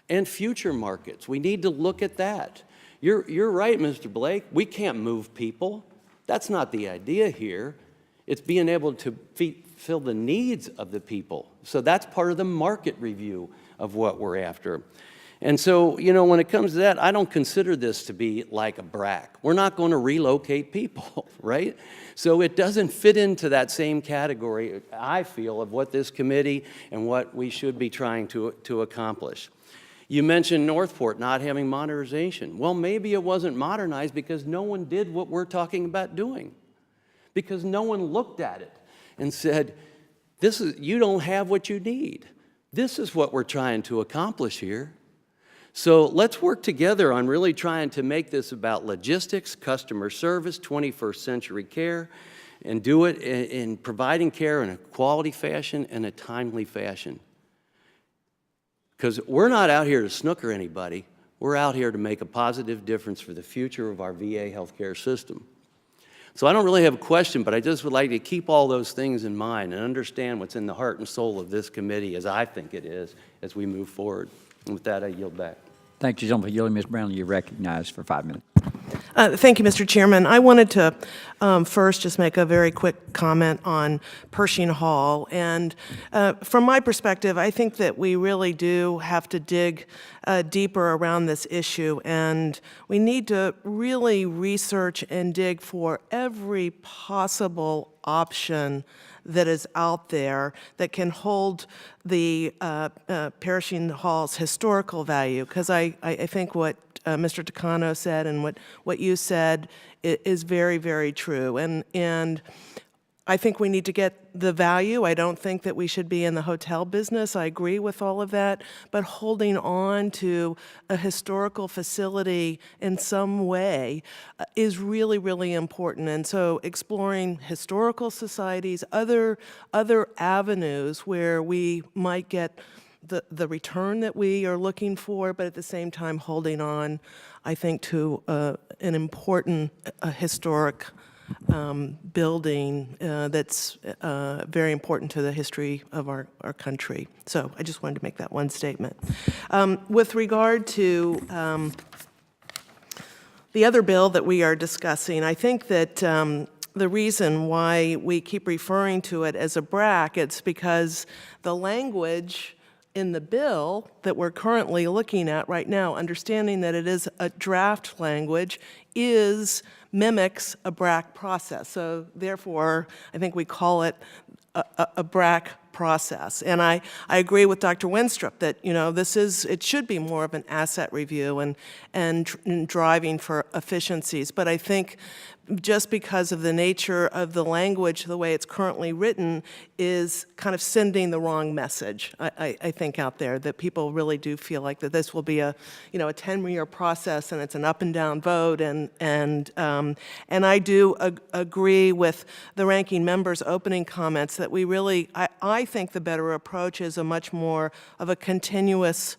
and future markets. We need to look at that. You're right, Mr. Blake. We can't move people. That's not the idea here. It's being able to fill the needs of the people. So that's part of the market review of what we're after. And so, when it comes to that, I don't consider this to be like a BRAC. We're not going to relocate people, right? So it doesn't fit into that same category, I feel, of what this committee and what we should be trying to accomplish. You mentioned Northport not having modernization. Well, maybe it wasn't modernized because no one did what we're talking about doing. Because no one looked at it and said, you don't have what you need. This is what we're trying to accomplish here. So let's work together on really trying to make this about logistics, customer service, 21st century care, and do it in providing care in a quality fashion and a timely fashion. Because we're not out here to snooker anybody. We're out here to make a positive difference for the future of our VA healthcare system. So I don't really have a question, but I just would like to keep all those things in mind and understand what's in the heart and soul of this committee, as I think it is, as we move forward. And with that, I yield back.
Thank you, gentlemen, for yielding. Ms. Brown, you're recognized for 5 minutes.
Thank you, Mr. Chairman. I wanted to first just make a very quick comment on Pershing Hall. And from my perspective, I think that we really do have to dig deeper around this issue. And we need to really research and dig for every possible option that is out there that can hold the Pershing Hall's historical value. Because I think what Mr. Takano said and what you said is very, very true. And I think we need to get the value. I don't think that we should be in the hotel business. I agree with all of that. But holding on to a historical facility in some way is really, really important. And so exploring historical societies, other avenues where we might get the return that we are looking for, but at the same time holding on, I think, to an important historic building that's very important to the history of our country. So I just wanted to make that one statement. With regard to the other bill that we are discussing, I think that the reason why we keep referring to it as a BRAC, it's because the language in the bill that we're currently looking at right now, understanding that it is a draft language, is mimics a BRAC process. So therefore, I think we call it a BRAC process. And I agree with Dr. Winstrup that, it should be more of an asset review and driving for efficiencies. But I think just because of the nature of the language, the way it's currently written, is kind of sending the wrong message, I think, out there, that people really do feel like that this will be a 10-year process and it's an up and down vote. And I do agree with the ranking member's opening comments that we really, I think the better approach is a much more of a continuous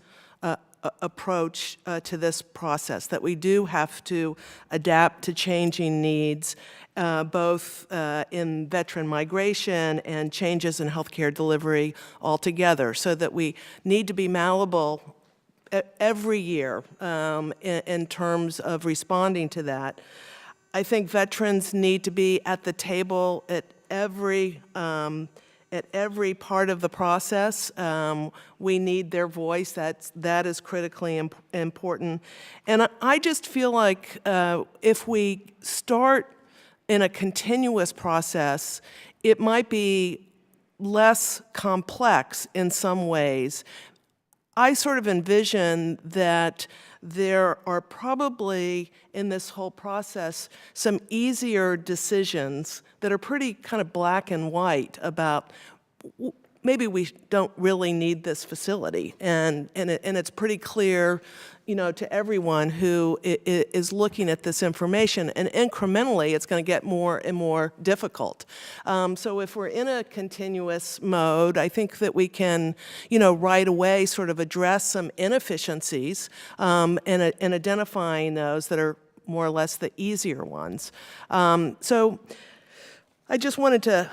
approach to this process, that we do have to adapt to changing needs, both in veteran migration and changes in healthcare delivery altogether, so that we need to be malleable every year in terms of responding to that. I think veterans need to be at the table at every part of the process. We need their voice. That is critically important. And I just feel like if we start in a continuous process, it might be less complex in some ways. I sort of envision that there are probably, in this whole process, some easier decisions that are pretty kind of black and white about maybe we don't really need this facility. And it's pretty clear, to everyone who is looking at this information. And incrementally, it's going to get more and more difficult. So if we're in a continuous mode, I think that we can, right away sort of address some inefficiencies and identifying those that are more or less the easier ones. So I just wanted to,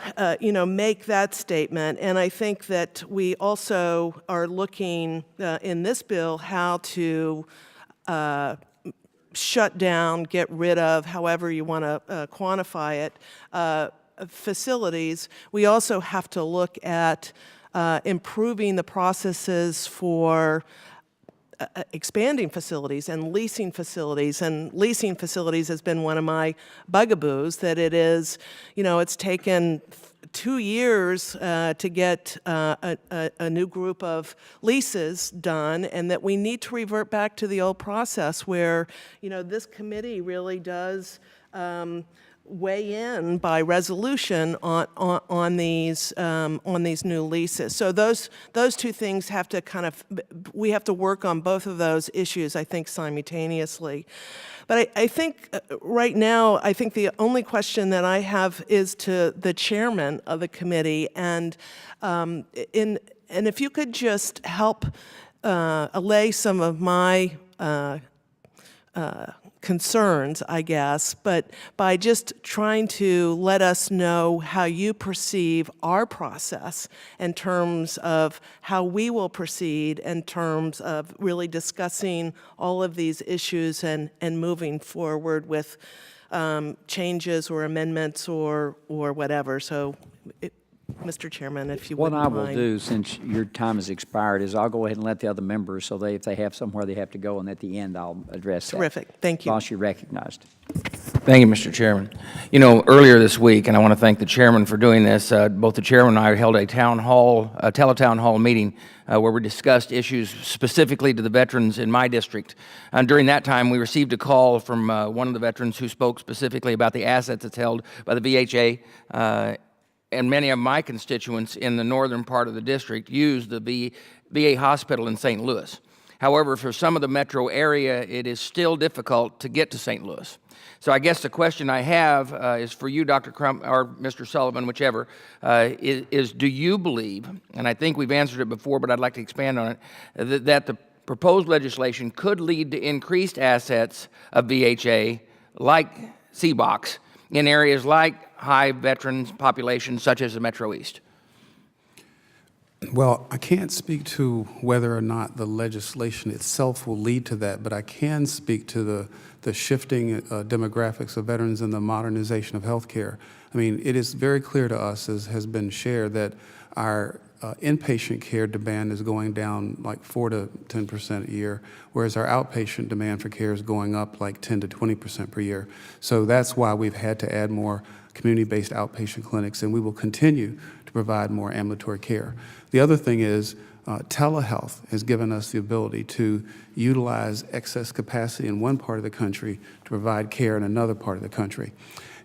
make that statement, and I think that we also are looking in this bill how to shut down, get rid of, however you want to quantify it, facilities. We also have to look at improving the processes for expanding facilities and leasing facilities. And leasing facilities has been one of my bugaboos, that it is, it's taken 2 years to get a new group of leases done, and that we need to revert back to the old process where, this committee really does weigh in by resolution on these new leases. So those two things have to we have to work on both of those issues, I think, simultaneously. But I think right now, I think the only question that I have is to the chairman of the committee, and if you could just help allay some of my concerns, I guess, but by just trying to let us know how you perceive our process in terms of how we will proceed in terms of really discussing all of these issues and moving forward with changes or amendments or whatever. So, Mr. Chairman, if you wouldn't mind.
What I will do, since your time has expired, is I'll go ahead and let the other members, so if they have somewhere they have to go, and at the end I'll address that.
Terrific. Thank you.
Boss, you're recognized.
Thank you, Mr. Chairman. Earlier this week, and I want to thank the chairman for doing this, both the chairman and I held a teletown hall meeting where we discussed issues specifically to the veterans in my district. And during that time, we received a call from one of the veterans who spoke specifically about the assets that's held by the VHA. And many of my constituents in the northern part of the district use the VA hospital in St. Louis. However, for some of the metro area, it is still difficult to get to St. Louis. So I guess the question I have is for you, Dr. Crump, or Mr. Sullivan, whichever, is do you believe, and I think we've answered it before, but I'd like to expand on it, that the proposed legislation could lead to increased assets of VHA, like CBOX, in areas like high veterans populations such as the Metro East?
Well, I can't speak to whether or not the legislation itself will lead to that, but I can speak to the shifting demographics of veterans and the modernization of healthcare. I mean, it is very clear to us, as has been shared, that our inpatient care demand is going down like 4 to 10% a year, whereas our outpatient demand for care is going up like 10 to 20% per year. So that's why we've had to add more community-based outpatient clinics, and we will continue to provide more ambulatory care. The other thing is telehealth has given us the ability to utilize excess capacity in one part of the country to provide care in another part of the country.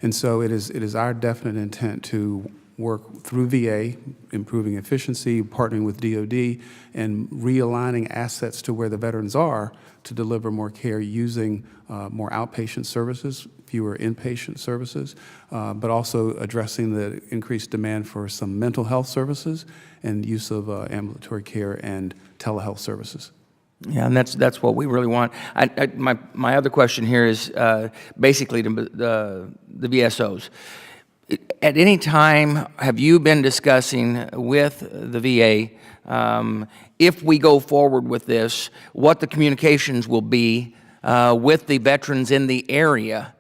And so it is our definite intent to work through VA, improving efficiency, partnering with DOD, and realigning assets to where the veterans are to deliver more care using more outpatient services, fewer inpatient services, but also addressing the increased demand for some mental health services and use of ambulatory care and telehealth services.
Yeah, and that's what we really want. My other question here is basically to the VSOs. At any time, have you been discussing with the VA, if we go forward with this, what the communications will be with the veterans in the area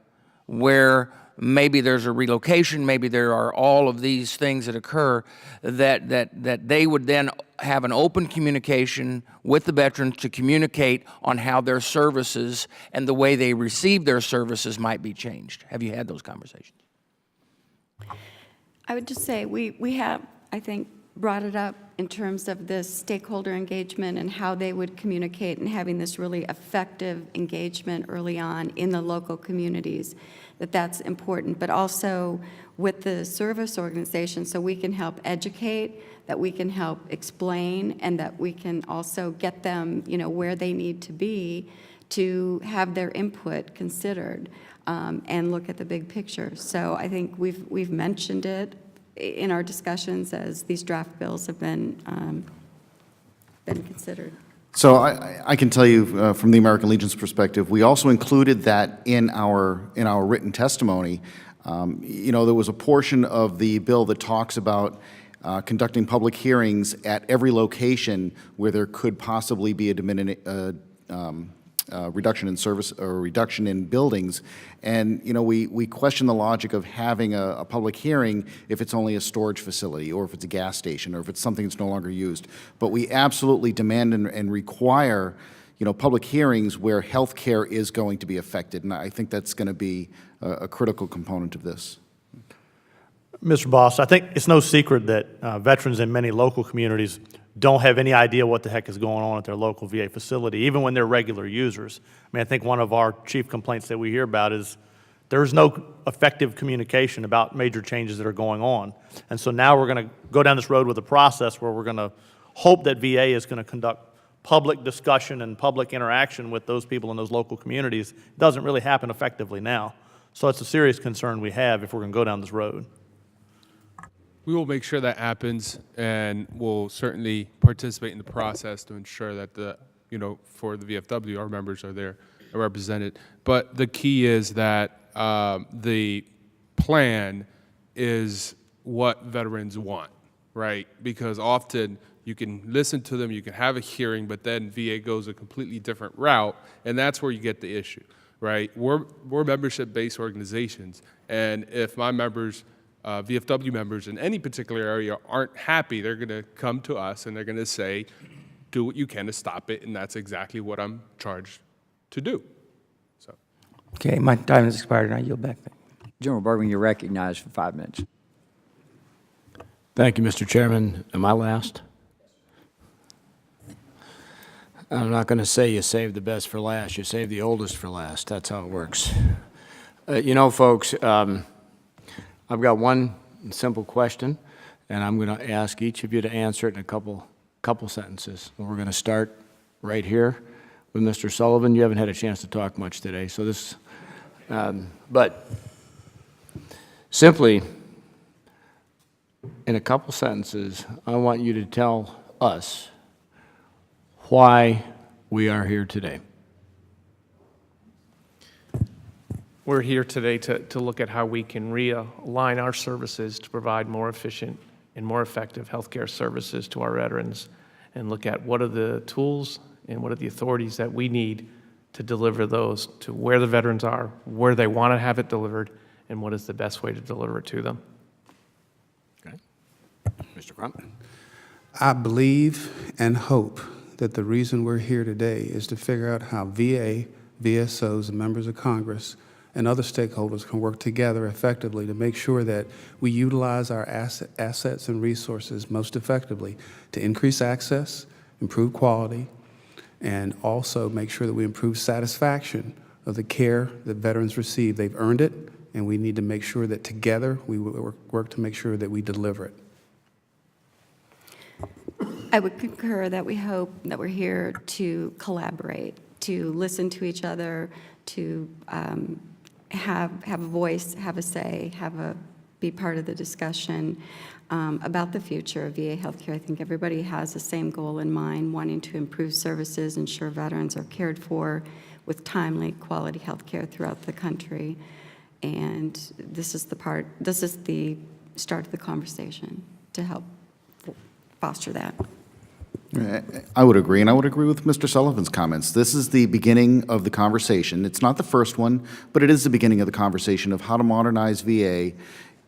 where maybe there's a relocation, maybe there are all of these things that occur, that they would then have an open communication with the veterans to communicate on how their services and the way they receive their services might be changed? Have you had those conversations?
I would just say we have, I think, brought it up in terms of this stakeholder engagement and how they would communicate and having this really effective engagement early on in the local communities, that's important, but also with the service organization so we can help educate, that we can help explain, and that we can also get them, where they need to be to have their input considered. And look at the big picture. So I think we've mentioned it in our discussions as these draft bills have been considered.
So I can tell you from the American Legion's perspective, we also included that in our written testimony. There was a portion of the bill that talks about conducting public hearings at every location where there could possibly be a reduction in service or reduction in buildings. And, we question the logic of having a public hearing if it's only a storage facility or if it's a gas station or if it's something that's no longer used. But we absolutely demand and require, public hearings where health care is going to be affected. And I think that's going to be a critical component of this.
Mr. Boss, I think it's no secret that veterans in many local communities don't have any idea what the heck is going on at their local VA facility, even when they're regular users. I think one of our chief complaints that we hear about is there's no effective communication about major changes that are going on. And so now we're going to go down this road with a process where we're going to hope that VA is going to conduct public discussion and public interaction with those people in those local communities. It doesn't really happen effectively now. So it's a serious concern we have if we're going to go down this road.
We will make sure that happens, and we'll certainly participate in the process to ensure that for the VFW, our members are there are represented. But the key is that the plan is what veterans want, right? Because often you can listen to them, you can have a hearing, but then VA goes a completely different route, and that's where you get the issue, right? We're membership-based organizations, and if my members VFW members in any particular area aren't happy, they're going to come to us and they're going to say, do what you can to stop it, and that's exactly what I'm charged to do. So.
Okay, my time has expired, and I yield back.
General Bergman, you're recognized for 5 minutes.
Thank you, Mr. Chairman. Am I last? I'm not going to say you saved the best for last. You saved the oldest for last. That's how it works. Folks, I've got one simple question, and I'm going to ask each of you to answer it in a couple sentences. We're going to start right here with Mr. Sullivan. You haven't had a chance to talk much today, so this, but simply, in a couple sentences, I want you to tell us why we are here today.
We're here today to look at how we can realign our services to provide more efficient
and more effective healthcare services to our veterans, and look at what are the tools and what are the authorities that we need to deliver those to where the veterans are, where they want to have it delivered, and what is the best way to deliver it to them.
Okay. Mr. Crump?
I believe and hope that the reason we're here today is to figure out how VA, VSOs, and members of Congress and other stakeholders can work together effectively to make sure that we utilize our assets and resources most effectively to increase access, improve quality, and also make sure that we improve satisfaction of the care that veterans receive. They've earned it, and we need to make sure that together we work to make sure that we deliver it.
I would concur that we hope that we're here to collaborate, to listen to each other, to have a voice, have a say, be part of the discussion about the future of VA healthcare. I think everybody has the same goal in mind, wanting to improve services, ensure veterans are cared for with timely, quality healthcare throughout the country. And this is the start of the conversation to help foster that.
I would agree, and I would agree with Mr. Sullivan's comments. This is the beginning of the conversation. It's not the first one, but it is the beginning of the conversation of how to modernize VA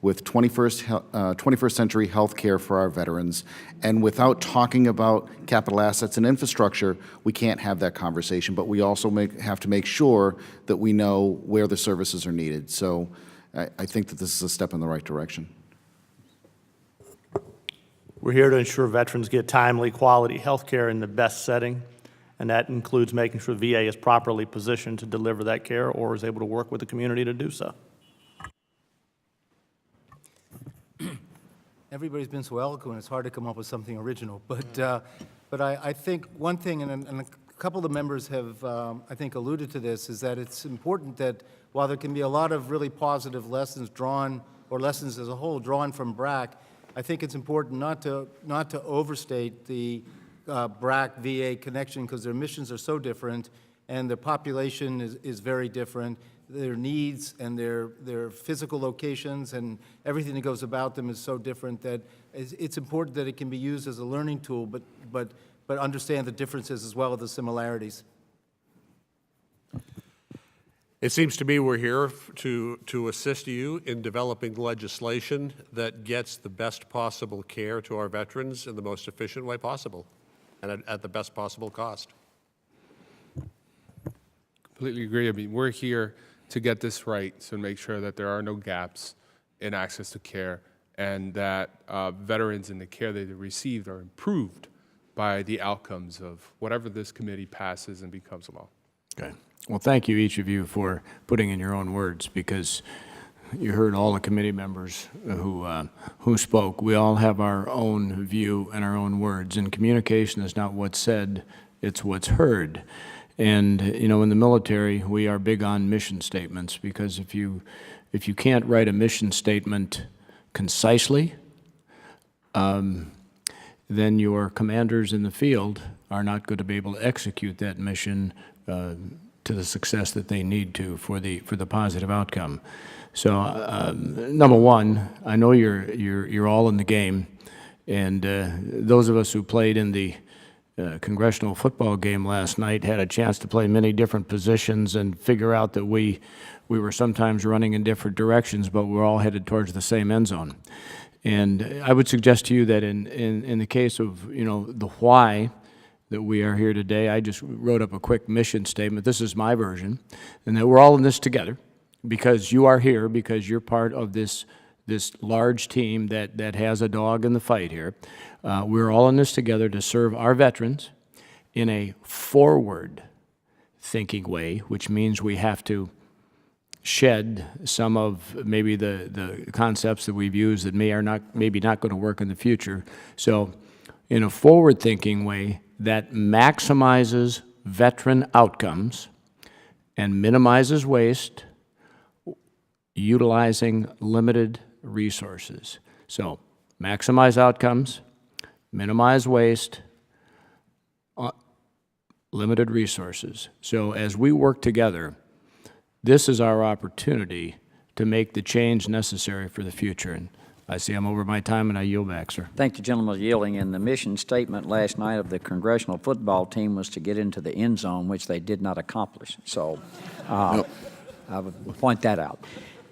with 21st century health care for our veterans. And without talking about capital assets and infrastructure, we can't have that conversation, but we also have to make sure that we know where the services are needed. So I think that this is a step in the right direction.
We're here to ensure veterans get timely, quality health care in the best setting, and that includes making sure VA is properly positioned to deliver that care or is able to work with the community to do so.
Everybody's been so eloquent, it's hard to come up with something original. But I think one thing, and a couple of the members have, I think, alluded to this, is that it's important that while there can be a lot of really positive lessons drawn, or lessons as a whole drawn from BRAC, I think it's important not to overstate the BRAC VA connection, because their missions are so different and their population is very different. Their needs and their physical locations and everything that goes about them is so different that it's important that it can be used as a learning tool, but understand the differences as well as the similarities.
It seems to me we're here to assist you in developing legislation that gets the best possible care to our veterans in the most efficient way possible and at the best possible cost.
Completely agree. I mean, we're here to get this right, so make sure that there are no gaps in access to care and that veterans and the care they received are improved by the outcomes of whatever this committee passes and becomes law.
Okay. Well, thank you, each of you, for putting in your own words, because you heard all the committee members who spoke. We all have our own view and our own words, and communication is not what's said, it's what's heard. And, you know, in the military, we are big on mission statements, because if you can't write a mission statement concisely, then your commanders in the field are not going to be able to execute that mission to the success that they need to for the positive outcome. So, number one, I know you're all in the game, and those of us who played in the congressional football game last night had a chance to play many different positions and figure out that we were sometimes running in different directions, but we're all headed towards the same end zone. And I would suggest to you that in the case of, you know, the why that we are here today, I just wrote up a quick mission statement. This is my version, and that we're all in this together because you are here, because you're part of this large team that has a dog in the fight here. We're all in this together to serve our veterans in a forward-thinking way, which means we have to shed some of maybe the concepts that we've used that maybe not going to work in the future. So in a forward-thinking way that maximizes veteran outcomes and minimizes waste, utilizing limited resources. So maximize outcomes, minimize waste, limited resources. So as we work together, this is our opportunity to make the change necessary for the future. And I see I'm over my time, and I yield back, sir.
Thank the gentleman for yielding. And the mission statement last night of the congressional football team was to get into the end zone, which they did not accomplish. So I would point that out.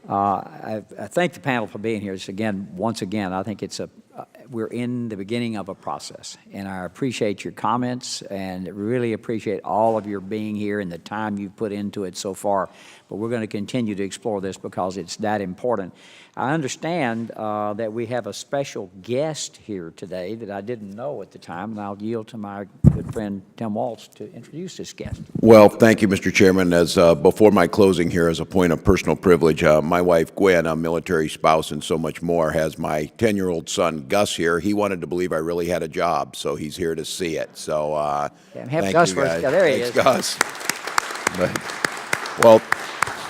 I thank the panel for being here. Once again, I think we're in the beginning of a process, and I appreciate your comments and really appreciate all of your being here and the time you've put into it so far. But we're going to continue to explore this because it's that important. I understand that we have a special guest here today that I didn't know at the time, and I'll yield to my good friend Tim Waltz to introduce this guest.
Well, thank you, Mr. Chairman. As before my closing here, as a point of personal privilege, my wife Gwen, a military spouse and so much more, has my 10-year-old son Gus here. He wanted to believe I really had a job, so he's here to see it. So thank
Gus
you, guys.
Yeah, there he
Thanks,
is.
Gus. Well,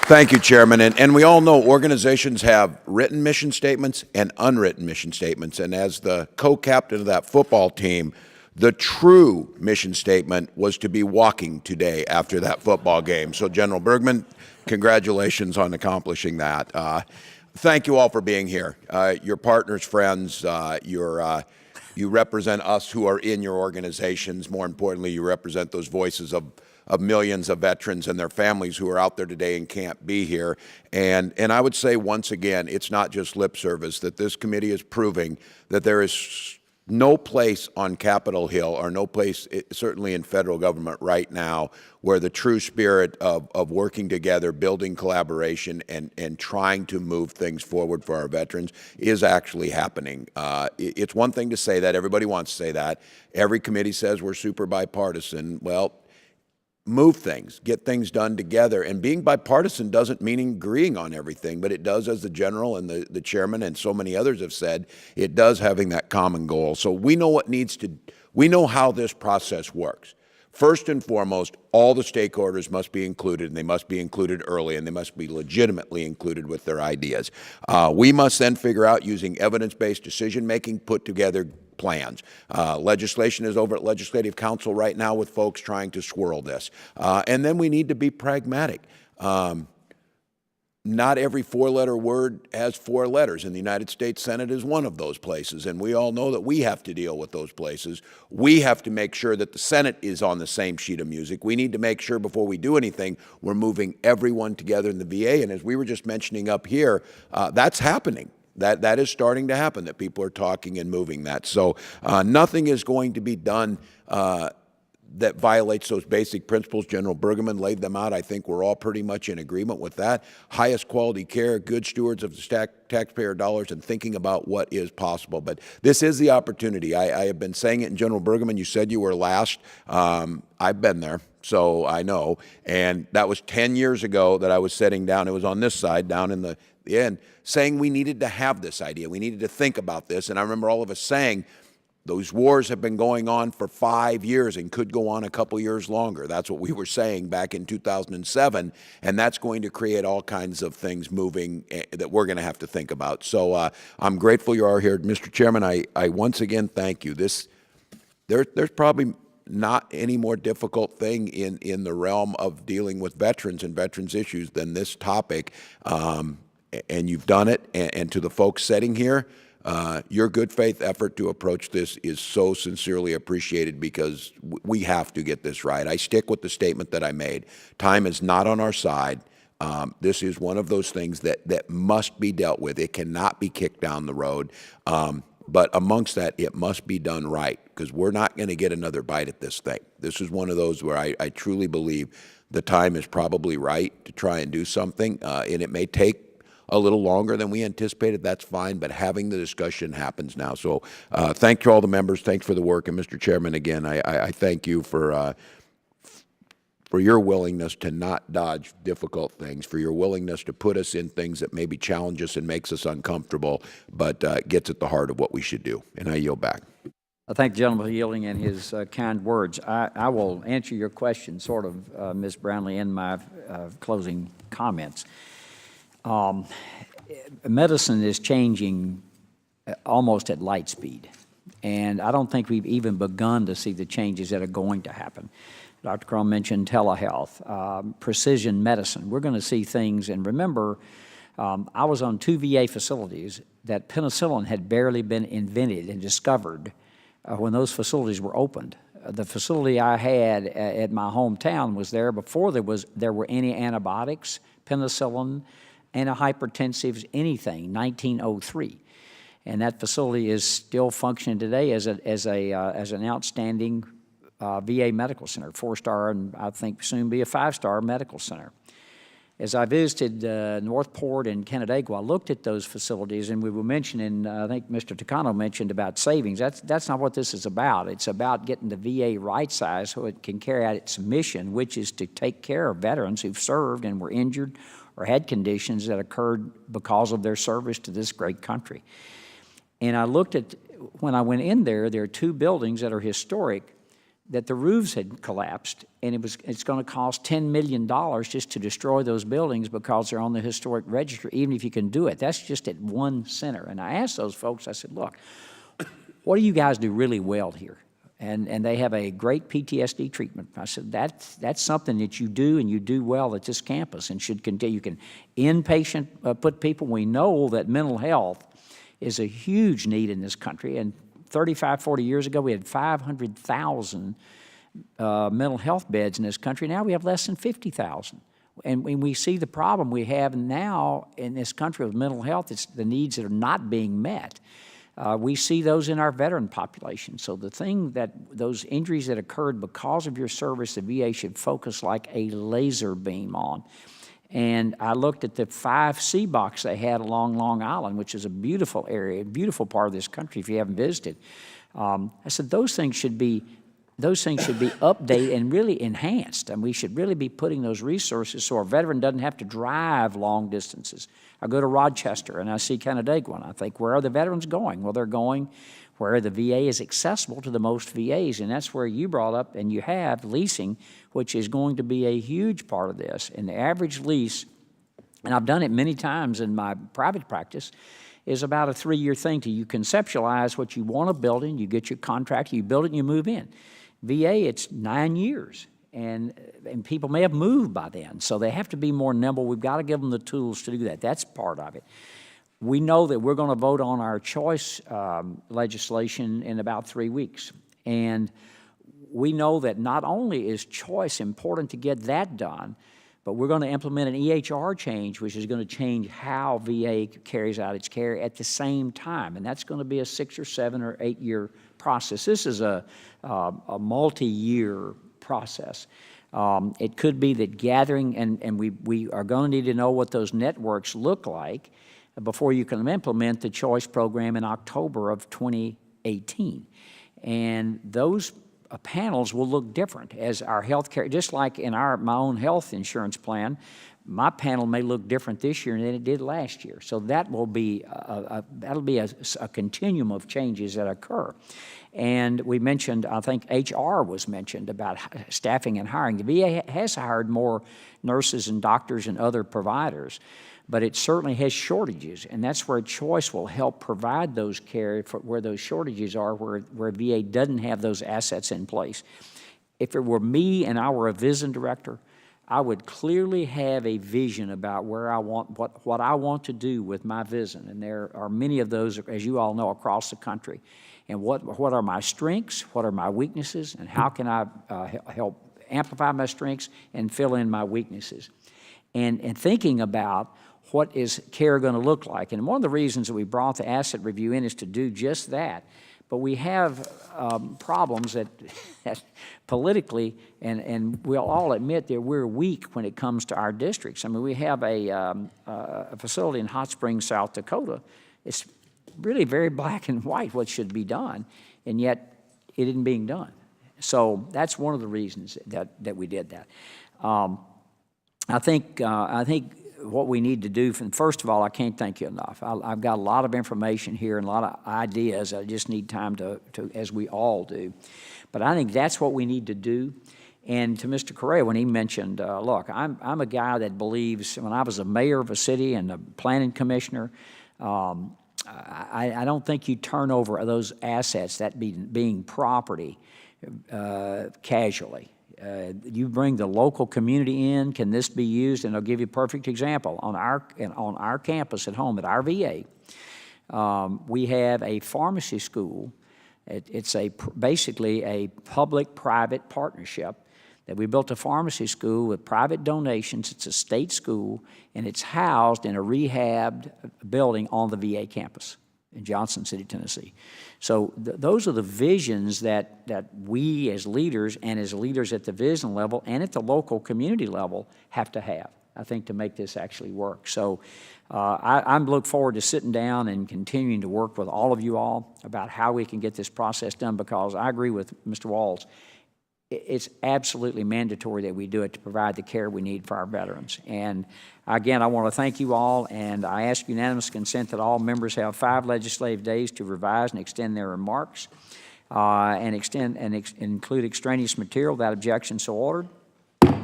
thank you, Chairman. And we all know organizations have written mission statements and unwritten mission statements. And as the co-captain of that football team, the true mission statement was to be walking today after that football game. So, General Bergman, congratulations on accomplishing that. Thank you all for being here. Your partners, friends, you represent us who are in your organizations. More importantly, you represent those voices of millions of veterans and their families who are out there today and can't be here. And I would say once again, it's not just lip service, that this committee is proving that there is no place on Capitol Hill, or no place certainly in federal government right now, where the true spirit of working together, building collaboration, and trying to move things forward for our veterans is actually happening. It's one thing to say that. Everybody wants to say that. Every committee says we're super bipartisan. Well, move things, get things done together. And being bipartisan doesn't mean agreeing on everything, but it does, as the general and the chairman and so many others have said, it does having that common goal. So we know we know how this process works. First and foremost, all the stakeholders must be included, and they must be included early, and they must be legitimately included with their ideas. We must then figure out, using evidence-based decision-making, put together plans. Legislation is over at Legislative Council right now with folks trying to swirl this. And then we need to be pragmatic. Not every four-letter word has four letters, and the United States Senate is one of those places, and we all know that we have to deal with those places. We have to make sure that the Senate is on the same sheet of music. We need to make sure before we do anything, we're moving everyone together in the VA, and as we were just mentioning up here, that's happening. That is starting to happen, that people are talking and moving that. So nothing is going to be done that violates those basic principles. General Bergman laid them out. I think we're all pretty much in agreement with that. Highest quality care, good stewards of the taxpayer dollars, and thinking about what is possible. But this is the opportunity. I have been saying it, and General Bergman, you said you were last. I've been there, so I know. And that was 10 years ago that I was sitting down. It was on this side, down in the end, saying we needed to have this idea. We needed to think about this. And I remember all of us saying, those wars have been going on for 5 years and could go on a couple years longer. That's what we were saying back in 2007, and that's going to create all kinds of things moving that we're going to have to think about. So I'm grateful you are here. Mr. Chairman, I once again thank you. There's probably not any more difficult thing in the realm of dealing with veterans and veterans issues than this topic, and you've done it. And to the folks sitting here, your good faith effort to approach this is so sincerely appreciated, because we have to get this right. I stick with the statement that I made. Time is not on our side. This is one of those things that must be dealt with. It cannot be kicked down the road. But amongst that, it must be done right, because we're not going to get another bite at this thing. This is one of those where I truly believe the time is probably right to try and do something, and it may take a little longer than we anticipated. That's fine, but having the discussion happens now. So thank you all the members. Thanks for the work. And Mr. Chairman, again, I thank you for your willingness to not dodge difficult things, for your willingness to put us in things that maybe challenge us and makes us uncomfortable, but gets at the heart of what we should do. And I yield back.
I thank the gentleman for yielding and his kind words. I will answer your question, sort of, Ms. Brownlee, in my closing comments. Medicine is changing almost at light speed, and I don't think we've even begun to see the changes that are going to happen. Dr. Crum mentioned telehealth, precision medicine. We're going to see things, and remember, I was on 2 VA facilities that penicillin had barely been invented and discovered when those facilities were opened. The facility I had at my hometown was there before there were any antibiotics, penicillin, antihypertensives, anything, 1903. And that facility is still functioning today as an outstanding VA medical center, 4-star, and I think soon be a 5-star medical center. As I visited Northport and Canandaigua, I looked at those facilities, and we were mentioning, I think Mr. Takano mentioned about savings. That's not what this is about. It's about getting the VA right-sized so it can carry out its mission, which is to take care of veterans who've served and were injured or had conditions that occurred because of their service to this great country. And I looked at, when I went in there are 2 buildings that are historic that the roofs had collapsed, and it's going to cost $10 million just to destroy those buildings because they're on the historic register, even if you can do it. That's just at one center. And I asked those folks, I said, look, what do you guys do really well here? And they have a great PTSD treatment. I said, that's something that you do and you do well at this campus and should continue. You can inpatient put people. We know that mental health is a huge need in this country, and 35, 40 years ago, we had 500,000 mental health beds in this country. Now we have less than 50,000. And when we see the problem we have now in this country with mental health, it's the needs that are not being met. We see those in our veteran population. So the thing that those injuries that occurred because of your service, the VA should focus like a laser beam on. And I looked at the 5C box they had along Long Island, which is a beautiful area, a beautiful part of this country if you haven't visited. I said those things should be updated and really enhanced, and we should really be putting those resources so our veteran doesn't have to drive long distances. I go to Rochester and I see Canandaigua, and I think, where are the veterans going? Well, they're going where the VA is accessible to the most VAs, and that's where you brought up, and you have leasing, which is going to be a huge part of this. And the average lease, and I've done it many times in my private practice, is about a 3-year thing till you conceptualize what you want a building, you get your contract, you build it, and you move in. VA, it's 9 years, and people may have moved by then, so they have to be more nimble. We've got to give them the tools to do that. That's part of it. We know that we're going to vote on our choice legislation in about 3 weeks, and we know that not only is choice important to get that done, but we're going to implement an EHR change, which is going to change how VA carries out its care at the same time, and that's going to be a 6 or 7 or 8 year process. This is a multi-year process. It could be that gathering, and we are going to need to know what those networks look like before you can implement the choice program in October of 2018. And those panels will look different as our health care, just like in my own health insurance plan, my panel may look different this year than it did last year. So that will be that'll be a continuum of changes that occur. And we mentioned, I think HR was mentioned about staffing and hiring. The VA has hired more nurses and doctors and other providers, but it certainly has shortages, and that's where choice will help provide those care for where those shortages are, where VA doesn't have those assets in place. If it were me and I were a VISN director, I would clearly have a vision about where I want, what I want to do with my VISN, and there are many of those, as you all know, across the country. And what are my strengths, what are my weaknesses, and how can I help amplify my strengths and fill in my weaknesses? And thinking about what is care going to look like. And one of the reasons that we brought the asset review in is to do just that. But we have problems that politically, and we'll all admit that we're weak when it comes to our districts. I mean, we have a facility in Hot Springs, South Dakota. It's really very black and white what should be done, and yet it isn't being done. So that's one of the reasons that we did that. I think what we need to do, first of all, I can't thank you enough. I've got a lot of information here and a lot of ideas. I just need time to as we all do. But I think that's what we need to do. And to Mr. Correa, when he mentioned, look, I'm a guy that believes, when I was a mayor of a city and a planning commissioner, I don't think you turn over those assets, that being property, casually. You bring the local community in, can this be used? And I'll give you a perfect example. On our campus at home, at our VA, we have a pharmacy school. It's basically a public-private partnership that we built a pharmacy school with private donations. It's a state school, and it's housed in a rehabbed building on the VA campus in Johnson City, Tennessee. So those are the visions that we as leaders and as leaders at the vision level and at the local community level have to have, I think, to make this actually work. So I look forward to sitting down and continuing to work with all of you all about how we can get this process done, because I agree with Mr. Walls. It's absolutely mandatory that we do it to provide the care we need for our veterans. And again, I want to thank you all, and I ask unanimous consent that all members have 5 legislative days to revise and extend their remarks and include extraneous material. Without objection, so ordered.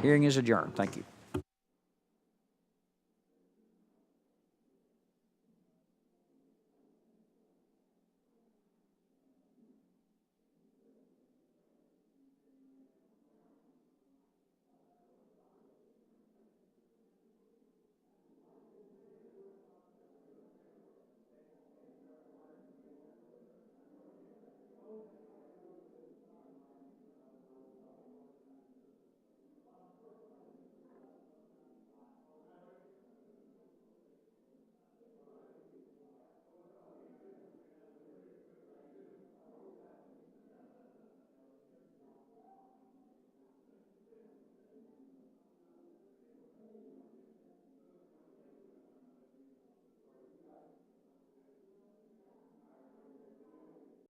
Hearing is adjourned. Thank you.